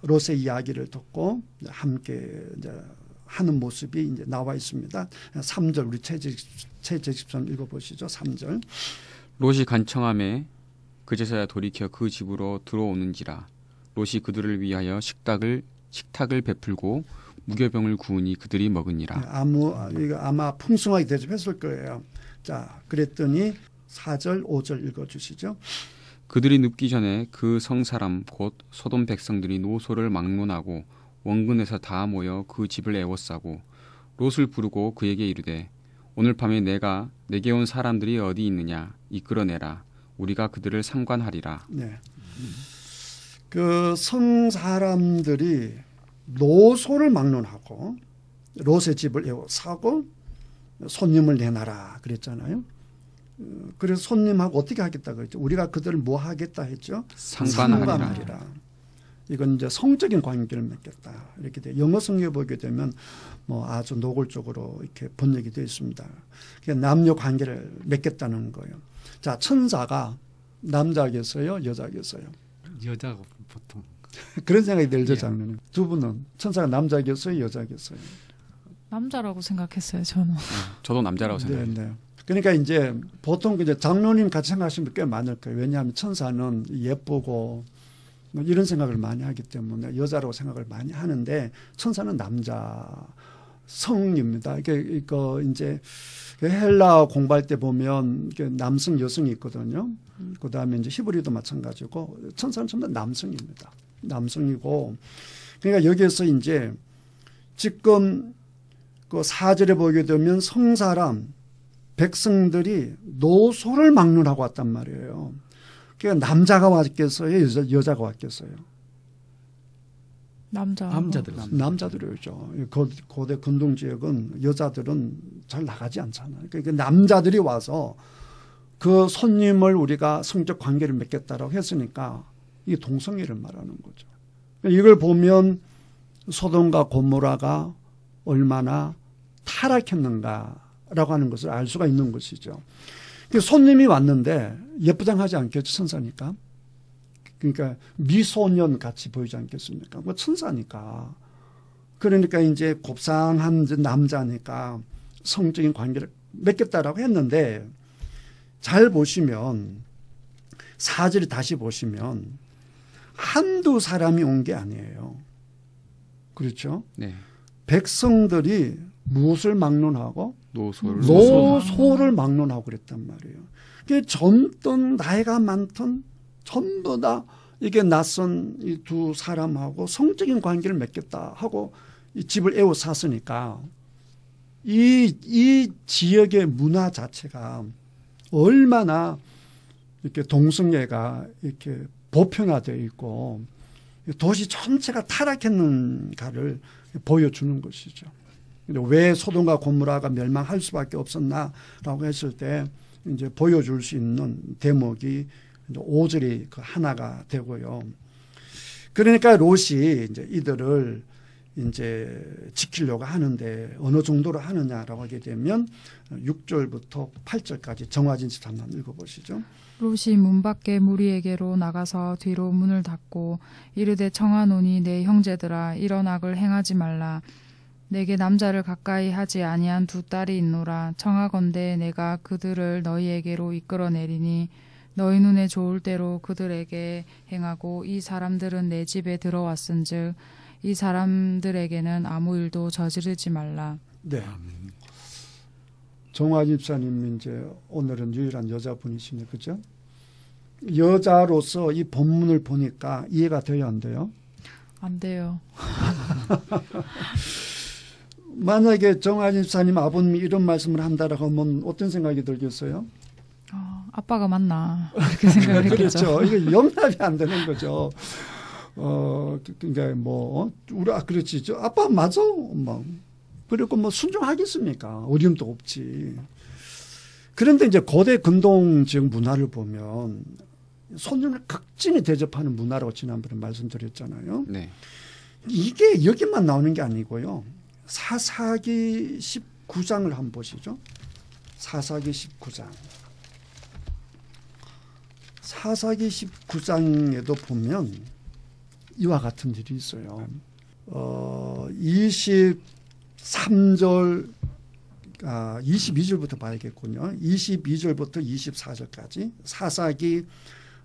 롯의 이야기를 듣고 함께 이제 하는 모습이 이제 나와 있습니다. 3절 우리 최재 집사님 읽어보시죠. 3절. 롯이 간청함에 그제서야 돌이켜 그 집으로 들어오는지라. 롯이 그들을 위하여 식탁을 베풀고 무교병을 구우니 그들이 먹으니라. 이거 아마 풍성하게 대접했을 거예요. 자, 그랬더니 4절, 5절 읽어주시죠. 그들이 눕기 전에 그 성사람 곧 소돔 백성들이 노소를 막론하고 원근에서 다 모여 그 집을 에워싸고 롯을 부르고 그에게 이르되 오늘 밤에 내게 온 사람들이 어디 있느냐 이끌어내라 우리가 그들을 상관하리라. 네. 그 성 사람들이 노소를 막론하고 롯의 집을 에워싸고 손님을 내놔라 그랬잖아요. 그래서 손님하고 어떻게 하겠다고 했죠? 우리가 그들을 뭐 하겠다 했죠? 상관하리라. 이건 이제 성적인 관계를 맺겠다. 이렇게 돼. 영어 성경에 보게 되면 뭐 아주 노골적으로 이렇게 번역이 되어 있습니다. 남녀 관계를 맺겠다는 거예요. 자, 천사가 남자겠어요? 여자겠어요? 여자가 보통 그런 생각이 들죠, 장로님. 두 분은 천사가 남자겠어요? 여자겠어요? 남자라고 생각했어요, 저는. 저도 남자라고 생각해요. 네. 그러니까 이제 보통 이제 장로님 같이 생각하시는 분 꽤 많을 거예요. 왜냐하면 천사는 예쁘고 뭐 이런 생각을 많이 하기 때문에 여자라고 생각을 많이 하는데 천사는 남자 성입니다. 이거 이제 헬라 공부할 때 보면 남성, 여성이 있거든요. 그 다음에 이제 히브리도 마찬가지고 천사는 전부 다 남성입니다. 남성이고 그러니까 여기에서 이제 지금 그 4절에 보게 되면 성사람 백성들이 노소를 막론하고 왔단 말이에요. 그러니까 남자가 왔겠어요? 여자가 왔겠어요? 남자들이 오죠. 고대 근동지역은 여자들은 잘 나가지 않잖아요. 그러니까 남자들이 와서 그 손님을 우리가 성적 관계를 맺겠다라고 했으니까 이게 동성애를 말하는 거죠. 이걸 보면 소돔과 고모라가 얼마나 타락했는가라고 하는 것을 알 수가 있는 것이죠. 손님이 왔는데 예쁘장하지 않겠죠, 천사니까. 그러니까 미소년 같이 보이지 않겠습니까? 뭐 천사니까. 그러니까 이제 곱상한 남자니까 성적인 관계를 맺겠다라고 했는데 잘 보시면 4절을 다시 보시면 한두 사람이 온 게 아니에요. 그렇죠? 네. 백성들이 무엇을 막론하고? 노소를 막론하고 그랬단 말이에요. 그게 젊든 나이가 많든 전부 다 이게 낯선 이 두 사람하고 성적인 관계를 맺겠다 하고 이 집을 에워쌌으니까 이 지역의 문화 자체가 얼마나 이렇게 동성애가 이렇게 보편화되어 있고 도시 전체가 타락했는가를 보여주는 것이죠. 왜 소돔과 고모라가 멸망할 수밖에 없었나라고 했을 때 이제 보여줄 수 있는 대목이 5절이 그 하나가 되고요. 그러니까 롯이 이제 이들을 이제 지키려고 하는데 어느 정도로 하느냐라고 하게 되면 6절부터 8절까지 정화진 집 한번 읽어보시죠. 롯이 문 밖에 무리에게로 나가서 뒤로 문을 닫고 이르되 청하노니 내 형제들아 이런 악을 행하지 말라. 내게 남자를 가까이 하지 아니한 두 딸이 있노라. 청하건대 내가 그들을 너희에게로 이끌어내리니 너희 눈에 좋을 대로 그들에게 행하고 이 사람들은 내 집에 들어왔은즉 이 사람들에게는 아무 일도 저지르지 말라. 네. 정화 집사님 이제 오늘은 유일한 여자분이시네, 그죠? 여자로서 이 본문을 보니까 이해가 돼요, 안 돼요? 안 돼요. 만약에 정화 집사님 아버님이 이런 말씀을 한다라고 하면 어떤 생각이 들겠어요? 아빠가 맞나 이렇게 생각을 했겠죠. 그렇죠. 이게 용납이 안 되는 거죠. 그러니까 뭐 우리 그렇지, 아빠 맞아, 뭐 그리고 뭐 순종하겠습니까? 어려움도 없지. 그런데 이제 고대 근동 지역 문화를 보면 손님을 극진히 대접하는 문화라고 지난번에 말씀드렸잖아요. 네. 이게 여기만 나오는 게 아니고요. 사사기 19장을 한번 보시죠. 사사기 19장. 사사기 19장에도 보면 이와 같은 일이 있어요. 23절, 22절부터 봐야겠군요. 22절부터 24절까지 사사기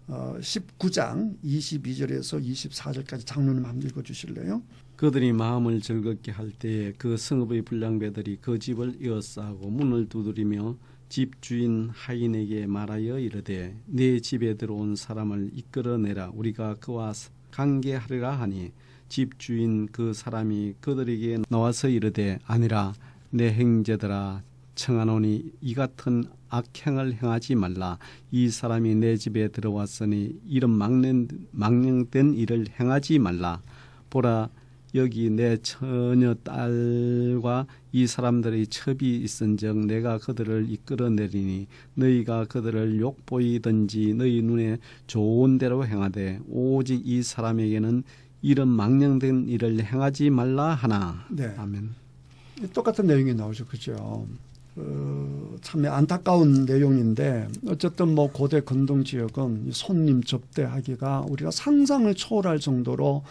19장 22절에서 24절까지 장로님 한번 읽어주실래요? 그들이 마음을 즐겁게 할 때에 그 성읍의 불량배들이 그 집을 에워싸고 문을 두드리며 집주인 하인에게 말하여 이르되 네 집에 들어온 사람을 이끌어내라. 우리가 그와 관계하리라 하니 집주인 그 사람이 그들에게 나와서 이르되 아니라 내 형제들아 청하노니 이 같은 악행을 행하지 말라. 이 사람이 내 집에 들어왔으니 이런 망령된 일을 행하지 말라. 보라 여기 내 처녀 딸과 이 사람들의 첩이 있은즉 내가 그들을 이끌어내리니 너희가 그들을 욕보이든지 너희 눈에 좋은 대로 행하되 오직 이 사람에게는 이런 망령된 일을 행하지 말라 하나. 네. 아멘. 똑같은 내용이 나오죠, 그죠? 참 안타까운 내용인데 어쨌든 뭐 고대 근동 지역은 손님 접대하기가 우리가 상상을 초월할 정도로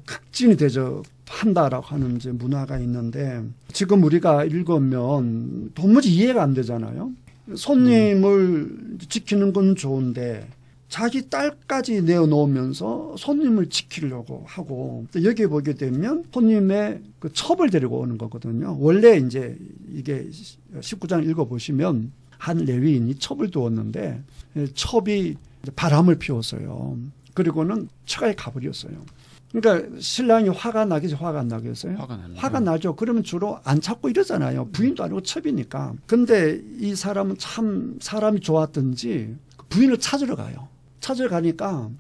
극진히 대접한다라고 하는 이제 문화가 있는데 지금 우리가 읽으면 도무지 이해가 안 되잖아요. 손님을 지키는 건 좋은데 자기 딸까지 내어놓으면서 손님을 지키려고 하고 여기 보게 되면 손님의 그 첩을 데리고 오는 거거든요. 원래 이제 이게 19장 읽어보시면 한 레위인이 첩을 두었는데 첩이 바람을 피웠어요. 그리고는 처가에 가버렸어요. 그러니까 신랑이 화가 나겠지, 화가 안 나겠어요? 화가 나죠. 그러면 주로 안 찾고 이러잖아요. 부인도 아니고 첩이니까. 근데 이 사람은 참 사람이 좋았던지 부인을 찾으러 가요. 찾으러 가니까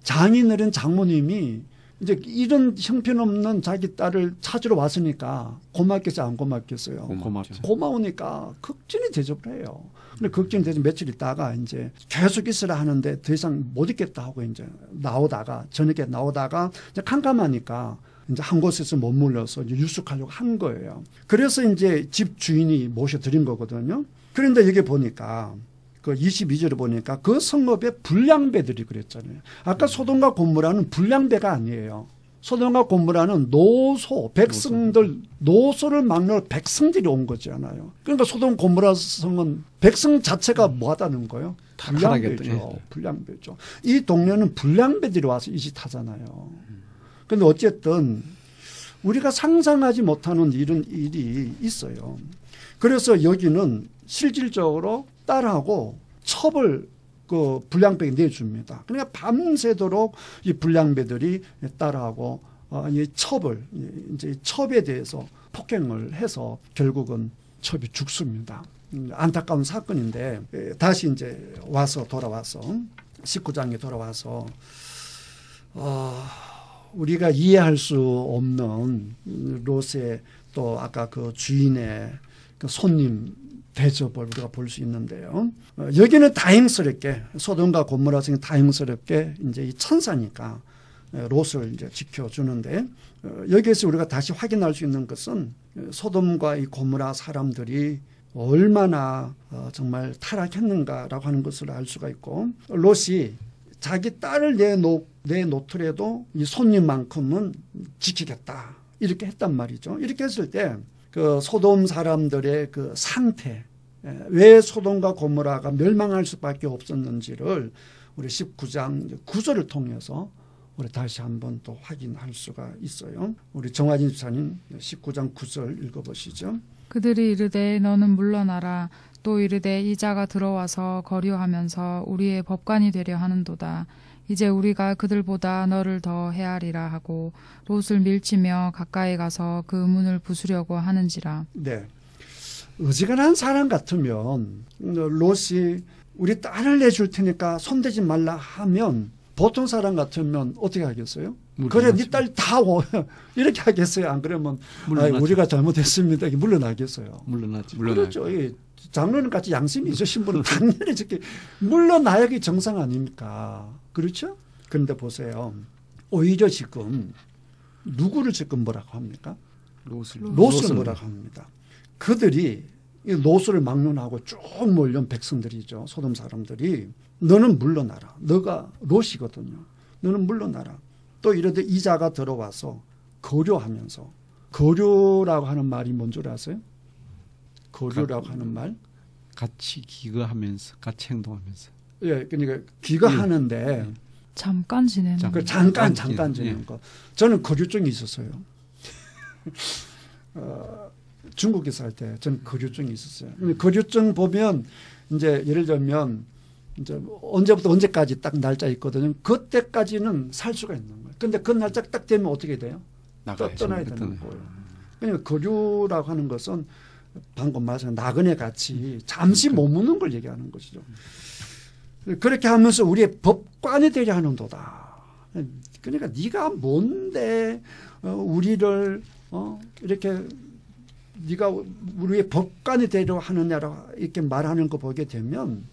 장인어른 장모님이 이제 이런 형편없는 자기 딸을 찾으러 왔으니까 고맙겠어요, 안 고맙겠어요? 고맙죠. 고마우니까 극진히 대접을 해요. 근데 극진히 대접 며칠 있다가 이제 계속 있으라 하는데 더 이상 못 있겠다 하고 이제 나오다가 저녁에 나오다가 이제 캄캄하니까 이제 한 곳에서 머물러서 이제 유숙하려고 한 거예요. 그래서 이제 집 주인이 모셔드린 거거든요. 그런데 여기 보니까 그 22절에 보니까 그 성읍에 불량배들이 그랬잖아요. 아까 소돔과 고모라는 불량배가 아니에요. 소돔과 고모라는 노소, 백성들, 노소를 막는 백성들이 온 거잖아요. 그러니까 소돔 고모라 성은 백성 자체가 뭐하다는 거예요? 불량배죠. 불량배죠. 이 동네는 불량배들이 와서 이 짓 하잖아요. 그런데 어쨌든 우리가 상상하지 못하는 이런 일이 있어요. 그래서 여기는 실질적으로 딸하고 첩을 그 불량배에 내줍니다. 그러니까 밤새도록 이 불량배들이 딸하고 이 첩을 이제 첩에 대해서 폭행을 해서 결국은 첩이 죽습니다. 안타까운 사건인데 다시 이제 돌아와서 19장에 돌아와서 우리가 이해할 수 없는 롯의 또 아까 그 주인의 그 손님 대접을 우리가 볼 수 있는데요. 여기는 다행스럽게 소돔과 고모라 성이 다행스럽게 이제 이 천사니까 롯을 이제 지켜주는데 여기에서 우리가 다시 확인할 수 있는 것은 소돔과 이 고모라 사람들이 얼마나 정말 타락했는가라고 하는 것을 알 수가 있고 롯이 자기 딸을 내놓더라도 이 손님만큼은 지키겠다 이렇게 했단 말이죠. 이렇게 했을 때 그 소돔 사람들의 그 상태, 왜 소돔과 고모라가 멸망할 수밖에 없었는지를 우리 19장 9절을 통해서 우리 다시 한번 또 확인할 수가 있어요. 우리 정화진 집사님 19장 9절 읽어보시죠. 그들이 이르되 너는 물러나라. 또 이르되 이 자가 들어와서 거류하면서 우리의 법관이 되려 하는도다. 이제 우리가 그들보다 너를 더 헤아리라 하고 롯을 밀치며 가까이 가서 그 문을 부수려고 하는지라. 네, 어지간한 사람 같으면 롯이 우리 딸을 내줄 테니까 손대지 말라 하면 보통 사람 같으면 어떻게 하겠어요? 그래, 네 딸 다 이렇게 하겠어요? 안 그러면 우리가 잘못했습니다. 물러나겠어요? 물러나죠. 그렇죠. 장로님 같이 양심이 있으신 분은 당연히 저렇게 물러나야기 정상 아닙니까? 그렇죠? 그런데 보세요. 오히려 지금 누구를 지금 뭐라고 합니까? 롯을 뭐라고 합니다. 그들이 롯을 막론하고 쭉 몰려온 백성들이죠. 소돔 사람들이 너는 물러나라. 너가 롯이거든요. 너는 물러나라. 또 이러되 이자가 들어와서 거류하면서 거류라고 하는 말이 뭔 줄 아세요? 거류라고 하는 말? 같이 기거하면서 같이 행동하면서. 예, 그러니까 귀가하는데 잠깐 지내는 거. 잠깐 지내는 거. 저는 거류증이 있었어요. 중국에 살 때 저는 거류증이 있었어요. 거류증 보면 이제 예를 들면 이제 언제부터 언제까지 딱 날짜 있거든요. 그때까지는 살 수가 있는 거예요. 근데 그 날짜 딱 되면 어떻게 돼요? 떠나야 되는 거예요. 그러니까 거류라고 하는 것은 방금 말씀 나그네 같이 잠시 머무는 걸 얘기하는 것이죠. 그렇게 하면서 우리의 법관이 되려 하는도다. 그러니까 네가 뭔데 우리를 이렇게 네가 우리의 법관이 되려 하느냐라고 이렇게 말하는 거 보게 되면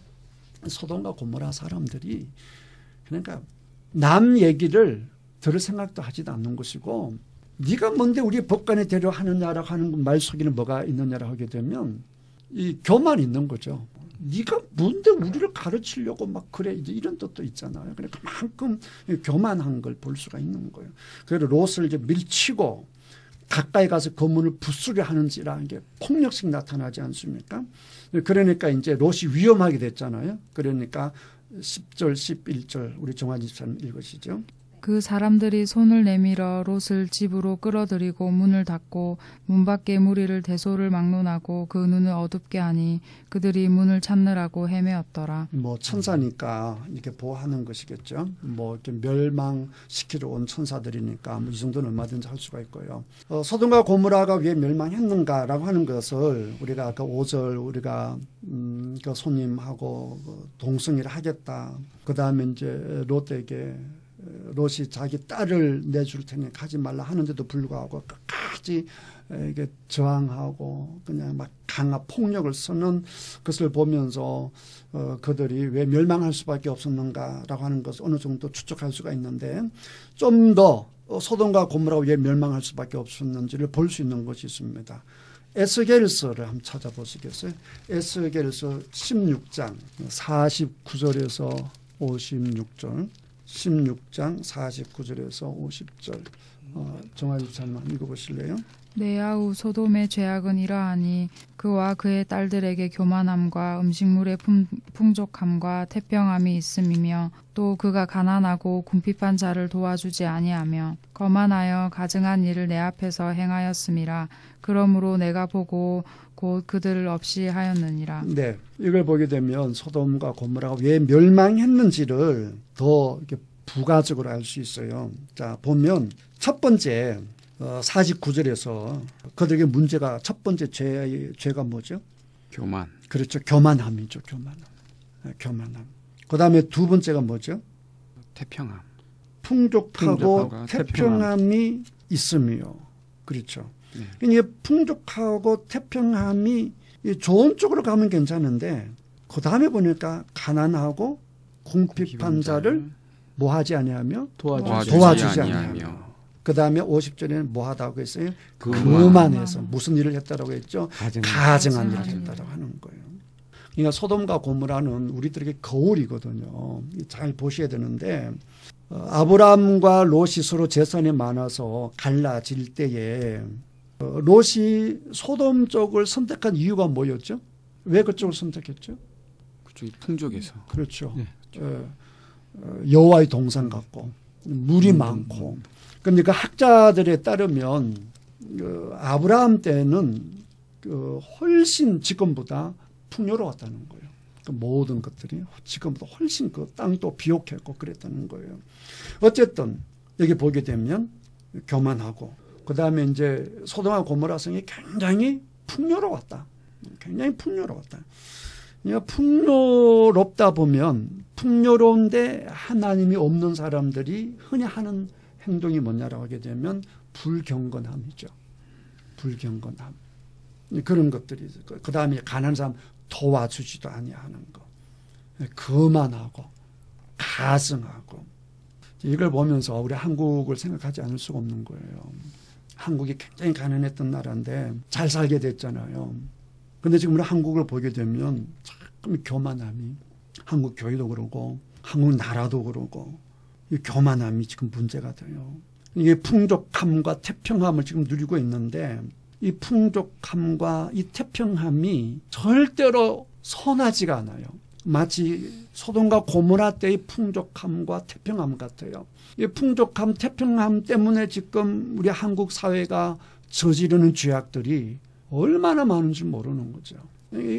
소돔과 고모라 사람들이 그러니까 남 얘기를 들을 생각도 하지도 않는 것이고 네가 뭔데 우리의 법관이 되려 하느냐라고 하는 말 속에는 뭐가 있느냐라고 하게 되면 이 교만이 있는 거죠. 네가 뭔데 우리를 가르치려고 막 그래 이제 이런 뜻도 있잖아요. 그러니까 그만큼 교만한 걸 볼 수가 있는 거예요. 그래서 롯을 이제 밀치고 가까이 가서 그 문을 부수려 하는지라 이게 폭력식 나타나지 않습니까? 그러니까 이제 롯이 위험하게 됐잖아요. 그러니까 10절, 11절 우리 정환 집사님 읽으시죠. 그 사람들이 손을 내밀어 롯을 집으로 끌어들이고 문을 닫고 문 밖에 무리를 대소를 막론하고 그 눈을 어둡게 하니 그들이 문을 찾느라고 헤매었더라. 뭐 천사니까 이렇게 보호하는 것이겠죠. 뭐 이렇게 멸망시키러 온 천사들이니까 뭐 이 정도는 얼마든지 할 수가 있고요. 소돔과 고모라가 왜 멸망했는가라고 하는 것을 우리가 아까 5절 우리가 그 손님하고 동성애를 하겠다. 그 다음에 이제 롯에게 롯이 자기 딸을 내줄 테니 가지 말라 하는데도 불구하고 끝까지 이게 저항하고 그냥 막 강한 폭력을 쓰는 것을 보면서 그들이 왜 멸망할 수밖에 없었는가라고 하는 것을 어느 정도 추측할 수가 있는데 좀 더 소돔과 고모라가 왜 멸망할 수밖에 없었는지를 볼 수 있는 것이 있습니다. 에스겔서를 한번 찾아보시겠어요? 에스겔서 16장 49절에서 56절 16장 49절에서 50절 정화 집사님 한번 읽어보실래요? 내 아우 소돔의 죄악은 이러하니 그와 그의 딸들에게 교만함과 음식물의 풍족함과 태평함이 있음이며 또 그가 가난하고 궁핍한 자를 도와주지 아니하며 거만하여 가증한 일을 내 앞에서 행하였음이라. 그러므로 내가 보고 곧 그들을 없이 하였느니라. 네, 이걸 보게 되면 소돔과 고모라가 왜 멸망했는지를 더 이렇게 부가적으로 알 수 있어요. 자, 보면 첫 번째 49절에서 그들에게 문제가 첫 번째 죄가 뭐죠? 교만. 그렇죠. 교만함이죠. 교만함. 그 다음에 두 번째가 뭐죠? 태평함. 풍족하고 풍족함과 태평함이 있으며. 그렇죠. 네. 이게 풍족하고 태평함이 좋은 쪽으로 가면 괜찮은데 그 다음에 보니까 가난하고 궁핍한 자를 뭐하지 아니하며 도와주지 아니하며. 그 다음에 50절에는 뭐하다고 했어요? 그만해서 무슨 일을 했다라고 했죠? 가증한 일을 했다라고 하는 거예요. 그러니까 소돔과 고모라는 우리들에게 거울이거든요. 잘 보셔야 되는데 아브라함과 롯이 서로 재산이 많아서 갈라질 때에 롯이 소돔 쪽을 선택한 이유가 뭐였죠? 왜 그쪽을 선택했죠? 그쪽이 풍족해서. 그렇죠. 네. 여호와의 동산 같고 물이 많고. 그러니까 학자들에 따르면 아브라함 때는 훨씬 지금보다 풍요로웠다는 거예요. 그 모든 것들이 지금보다 훨씬 그 땅도 비옥했고 그랬다는 거예요. 어쨌든 여기 보게 되면 교만하고 그다음에 이제 소돔과 고모라 성이 굉장히 풍요로웠다. 굉장히 풍요로웠다. 그러니까 풍요롭다 보면 풍요로운데 하나님이 없는 사람들이 흔히 하는 행동이 뭐냐라고 하게 되면 불경건함이죠. 불경건함. 그런 것들이 그 다음에 가난한 사람 도와주지도 아니하는 거. 거만하고 가증하고 이걸 보면서 우리 한국을 생각하지 않을 수가 없는 거예요. 한국이 굉장히 가난했던 나라인데 잘 살게 됐잖아요. 그런데 지금 우리 한국을 보게 되면 참 교만함이 한국 교회도 그러고 한국 나라도 그러고 이 교만함이 지금 문제가 돼요. 이게 풍족함과 태평함을 지금 누리고 있는데 이 풍족함과 이 태평함이 절대로 선하지가 않아요. 마치 소돔과 고모라 때의 풍족함과 태평함 같아요. 이 풍족함, 태평함 때문에 지금 우리 한국 사회가 저지르는 죄악들이 얼마나 많은지 모르는 거죠.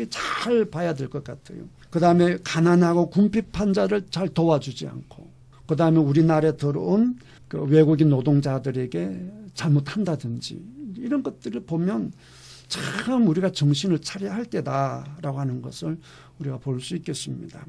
잘 봐야 될 것 같아요. 그 다음에 가난하고 궁핍한 자를 잘 도와주지 않고 그 다음에 우리나라에 들어온 그 외국인 노동자들에게 잘못한다든지 이런 것들을 보면 참 우리가 정신을 차려야 할 때다라고 하는 것을 우리가 볼 수 있겠습니다.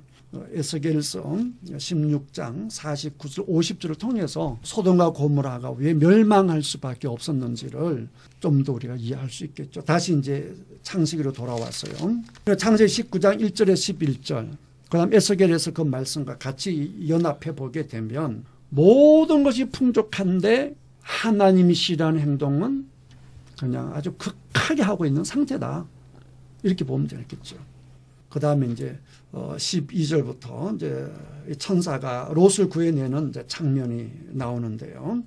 에스겔서 16장 49절 50절을 통해서 소돔과 고모라가 왜 멸망할 수밖에 없었는지를 좀 더 우리가 이해할 수 있겠죠. 다시 이제 창세기로 돌아왔어요. 창세기 19장 1절에서 11절 그 다음 에스겔에서 그 말씀과 같이 연합해 보게 되면 모든 것이 풍족한데 하나님이 싫어하는 행동은 그냥 아주 극하게 하고 있는 상태다. 이렇게 보면 되겠죠. 그 다음에 이제 12절부터 이제 천사가 롯을 구해내는 이제 장면이 나오는데요.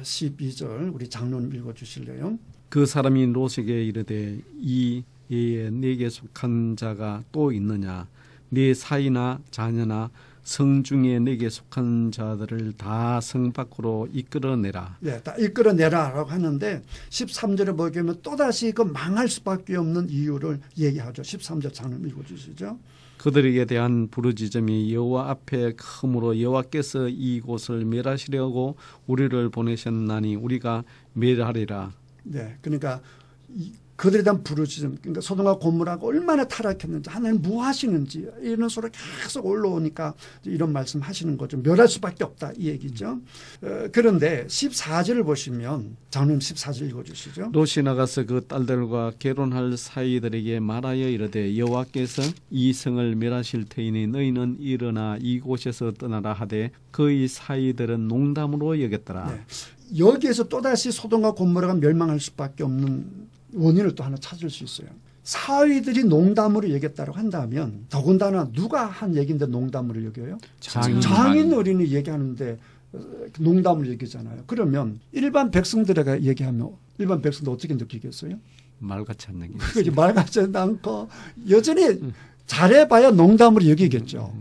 12절 우리 장로님 읽어주실래요? 그 사람이 롯에게 이르되 이 예에 네게 속한 자가 또 있느냐? 네 사이나 자녀나 성 중에 네게 속한 자들을 다 성 밖으로 이끌어내라. 네, 다 이끌어내라라고 하는데 13절에 보게 되면 또다시 그 망할 수밖에 없는 이유를 얘기하죠. 13절 장로님 읽어주시죠. 그들에게 대한 부르짖음이 여호와 앞에 크므로 여호와께서 이곳을 멸하시려고 우리를 보내셨나니 우리가 멸하리라. 네, 그러니까 그들에 대한 부르짖음, 그러니까 소돔과 고모라가 얼마나 타락했는지, 하나님 뭐 하시는지 이런 소리 계속 올라오니까 이런 말씀하시는 거죠. 멸할 수밖에 없다 이 얘기죠. 그런데 14절을 보시면 장로님 14절 읽어주시죠. 롯이 나가서 그 딸들과 결혼할 사이들에게 말하여 이르되 여호와께서 이 성을 멸하실 터이니 너희는 일어나 이곳에서 떠나라 하되 그의 사이들은 농담으로 여겼더라. 네. 여기에서 또다시 소돔과 고모라가 멸망할 수밖에 없는 원인을 또 하나 찾을 수 있어요. 사위들이 농담으로 얘기했다고 한다면 더군다나 누가 한 얘기인데 농담으로 여겨요? 장인 어린이 얘기하는데 농담으로 얘기잖아요. 그러면 일반 백성들에게 얘기하면 일반 백성들 어떻게 느끼겠어요? 말같이 않는 게 그렇지, 말같지 않고 여전히 잘해봐야 농담으로 여기겠죠.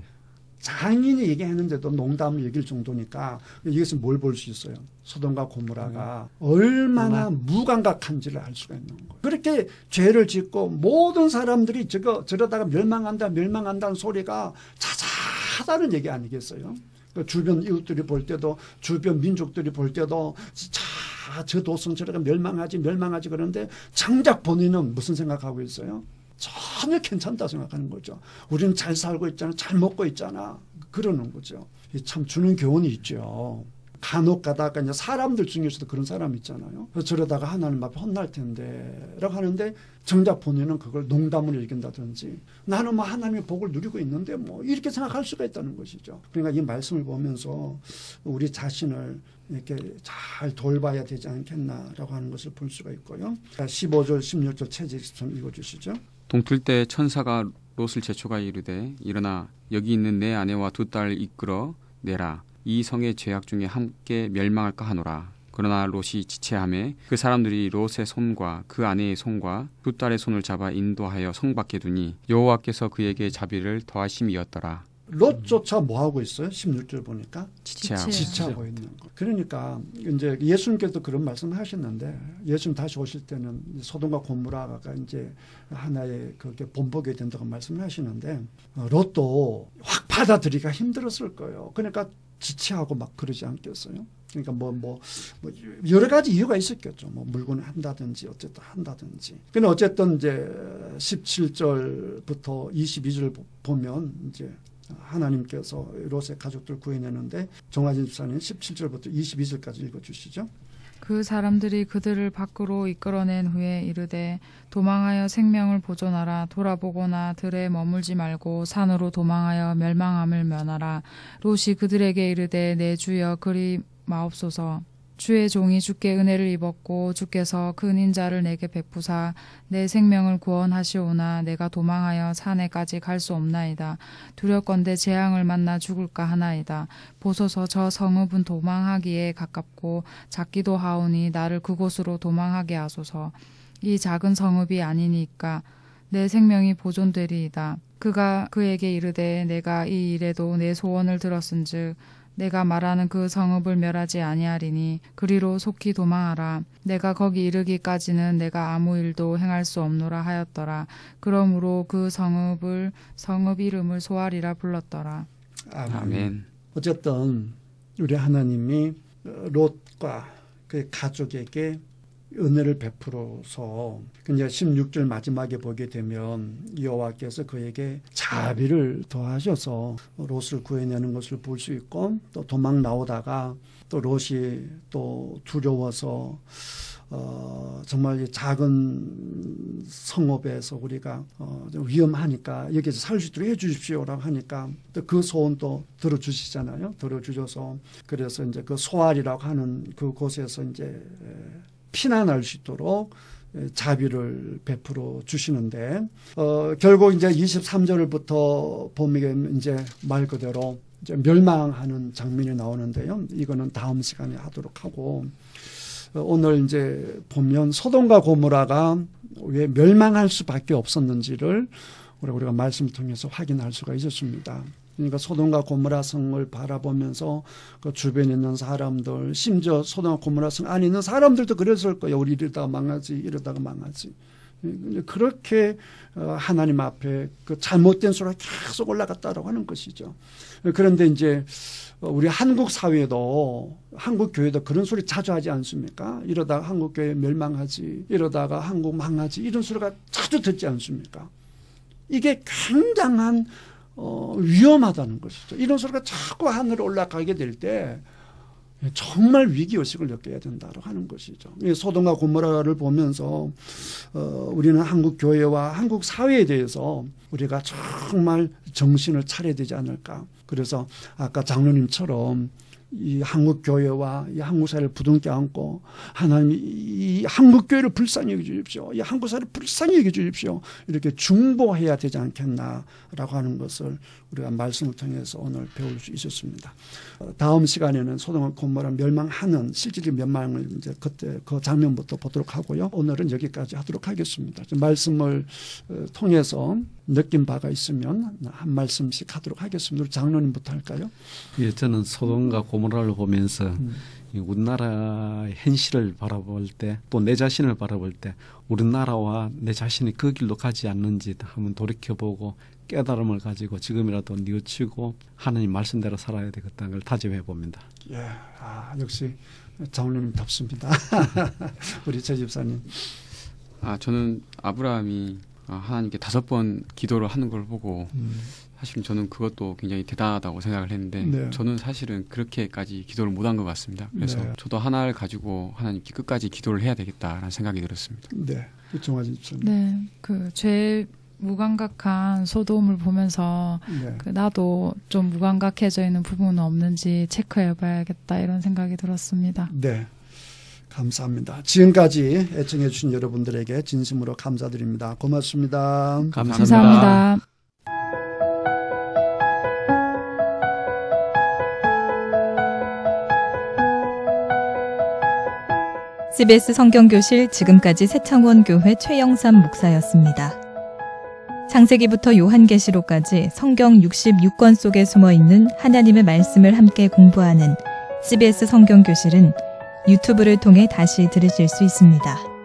장인이 얘기했는데도 농담을 얘기할 정도니까 이것은 뭘 볼 수 있어요? 소돔과 고모라가 얼마나 무감각한지를 알 수가 있는 거예요. 그렇게 죄를 짓고 모든 사람들이 저러다가 멸망한다는 소리가 자자하다는 얘기 아니겠어요? 주변 이웃들이 볼 때도 주변 민족들이 볼 때도 저 도성 저러가 멸망하지 그러는데 정작 본인은 무슨 생각하고 있어요? 전혀 괜찮다 생각하는 거죠. 우리는 잘 살고 있잖아. 잘 먹고 있잖아. 그러는 거죠. 참 주는 교훈이 있죠. 간혹 가다가 이제 사람들 중에서도 그런 사람 있잖아요. 저러다가 하나님 앞에 혼날 텐데 라고 하는데 정작 본인은 그걸 농담으로 얘기한다든지 나는 뭐 하나님의 복을 누리고 있는데 뭐 이렇게 생각할 수가 있다는 것이죠. 그러니까 이 말씀을 보면서 우리 자신을 이렇게 잘 돌봐야 되지 않겠나라고 하는 것을 볼 수가 있고요. 15절 16절 최재 좀 읽어주시죠. 동틀 때 천사가 롯을 재촉하여 이르되 일어나 여기 있는 내 아내와 두 딸을 이끌어 내라. 이 성의 죄악 중에 함께 멸망할까 하노라. 그러나 롯이 지체하매 그 사람들이 롯의 손과 그 아내의 손과 두 딸의 손을 잡아 인도하여 성 밖에 두니 여호와께서 그에게 자비를 더하심이었더라. 롯조차 뭐 하고 있어요? 16절 보니까 지체하고 있는 거. 그러니까 이제 예수님께서 그런 말씀을 하셨는데 예수님 다시 오실 때는 소돔과 고모라가 이제 하나의 그렇게 본보게 된다고 말씀을 하시는데 롯도 확 받아들이기가 힘들었을 거예요. 그러니까 지체하고 막 그러지 않겠어요? 그러니까 뭐 여러 가지 이유가 있었겠죠. 뭐 물건을 한다든지 어쨌든 한다든지. 근데 어쨌든 이제 17절부터 22절 보면 이제 하나님께서 롯의 가족들 구해내는데 정화진 집사님 17절부터 22절까지 읽어주시죠. 그 사람들이 그들을 밖으로 이끌어낸 후에 이르되 도망하여 생명을 보존하라. 돌아보거나 들에 머물지 말고 산으로 도망하여 멸망함을 면하라. 롯이 그들에게 이르되 내 주여 그리 마옵소서. 주의 종이 주께 은혜를 입었고 주께서 큰 인자를 내게 베푸사 내 생명을 구원하시오나 내가 도망하여 산에까지 갈 수 없나이다. 두렵건대 재앙을 만나 죽을까 하나이다. 보소서 저 성읍은 도망하기에 가깝고 작기도 하오니 나를 그곳으로 도망하게 하소서. 이 작은 성읍이 아니니까 내 생명이 보존되리이다. 그가 그에게 이르되 내가 이 일에도 내 소원을 들었은즉 내가 말하는 그 성읍을 멸하지 아니하리니 그리로 속히 도망하라. 내가 거기 이르기까지는 내가 아무 일도 행할 수 없노라 하였더라. 그러므로 그 성읍 이름을 소알이라 불렀더라. 아멘. 어쨌든 우리 하나님이 롯과 그 가족에게 은혜를 베풀어서 이제 16절 마지막에 보게 되면 여호와께서 그에게 자비를 더하셔서 롯을 구해내는 것을 볼 수 있고 또 도망 나오다가 또 롯이 또 두려워서 정말 작은 성읍에서 우리가 좀 위험하니까 여기서 살 수 있도록 해 주십시오라고 하니까 또 그 소원도 들어주시잖아요. 들어주셔서 그래서 이제 그 소알이라고 하는 그 곳에서 이제 피난할 수 있도록 자비를 베풀어 주시는데 결국 이제 23절부터 보면 이제 말 그대로 이제 멸망하는 장면이 나오는데요. 이거는 다음 시간에 하도록 하고 오늘 이제 보면 소돔과 고모라가 왜 멸망할 수밖에 없었는지를 우리가 말씀 통해서 확인할 수가 있었습니다. 그러니까 소돔과 고모라 성을 바라보면서 그 주변에 있는 사람들, 심지어 소돔과 고모라 성 안에 있는 사람들도 그랬을 거예요. 우리 이러다가 망하지, 이러다가 망하지. 그렇게 하나님 앞에 그 잘못된 소리가 계속 올라갔다라고 하는 것이죠. 그런데 이제 우리 한국 사회도 한국 교회도 그런 소리 자주 하지 않습니까? 이러다가 한국 교회 멸망하지, 이러다가 한국 망하지, 이런 소리가 자주 듣지 않습니까? 이게 굉장한 위험하다는 것이죠. 이런 소리가 자꾸 하늘에 올라가게 될 때 정말 위기의식을 느껴야 된다고 하는 것이죠. 소돔과 고모라를 보면서 우리는 한국 교회와 한국 사회에 대해서 우리가 정말 정신을 차려야 되지 않을까. 그래서 아까 장로님처럼 이 한국 교회와 이 한국 사회를 부둥켜 안고 하나님 이 한국 교회를 불쌍히 여겨 주십시오. 이 한국 사회를 불쌍히 여겨 주십시오. 이렇게 중보해야 되지 않겠나라고 하는 것을 우리가 말씀을 통해서 오늘 배울 수 있었습니다. 다음 시간에는 소돔과 고모라 멸망하는 실질적 멸망을 이제 그때 그 장면부터 보도록 하고요. 오늘은 여기까지 하도록 하겠습니다. 말씀을 통해서 느낀 바가 있으면 한 말씀씩 하도록 하겠습니다. 우리 장로님부터 할까요? 예, 저는 소돔과 고모라를 보면서 이 우리나라의 현실을 바라볼 때 또 내 자신을 바라볼 때 우리나라와 내 자신이 그 길로 가지 않는지 한번 돌이켜보고 깨달음을 가지고 지금이라도 뉘우치고 하나님 말씀대로 살아야 되겠다는 걸 다짐해 봅니다. 예, 역시 장로님 답습니다. 우리 최 집사님. 저는 아브라함이 하나님께 5번 기도를 하는 걸 보고 사실은 저는 그것도 굉장히 대단하다고 생각을 했는데 네. 저는 사실은 그렇게까지 기도를 못한 것 같습니다. 그래서 네. 저도 하나를 가지고 하나님께 끝까지 기도를 해야 되겠다라는 생각이 들었습니다. 네, 정화진 집사님. 네, 그 죄 무감각한 소돔을 보면서 네. 나도 좀 무감각해져 있는 부분은 없는지 체크해봐야겠다 이런 생각이 들었습니다. 네. 감사합니다. 지금까지 애청해 주신 여러분들에게 진심으로 감사드립니다. 고맙습니다. 감사합니다. CBS 성경교실 지금까지 새창원교회 최영삼 목사였습니다. 창세기부터 요한계시록까지 성경 66권 속에 숨어있는 하나님의 말씀을 함께 공부하는 CBS 성경교실은 유튜브를 통해 다시 들으실 수 있습니다.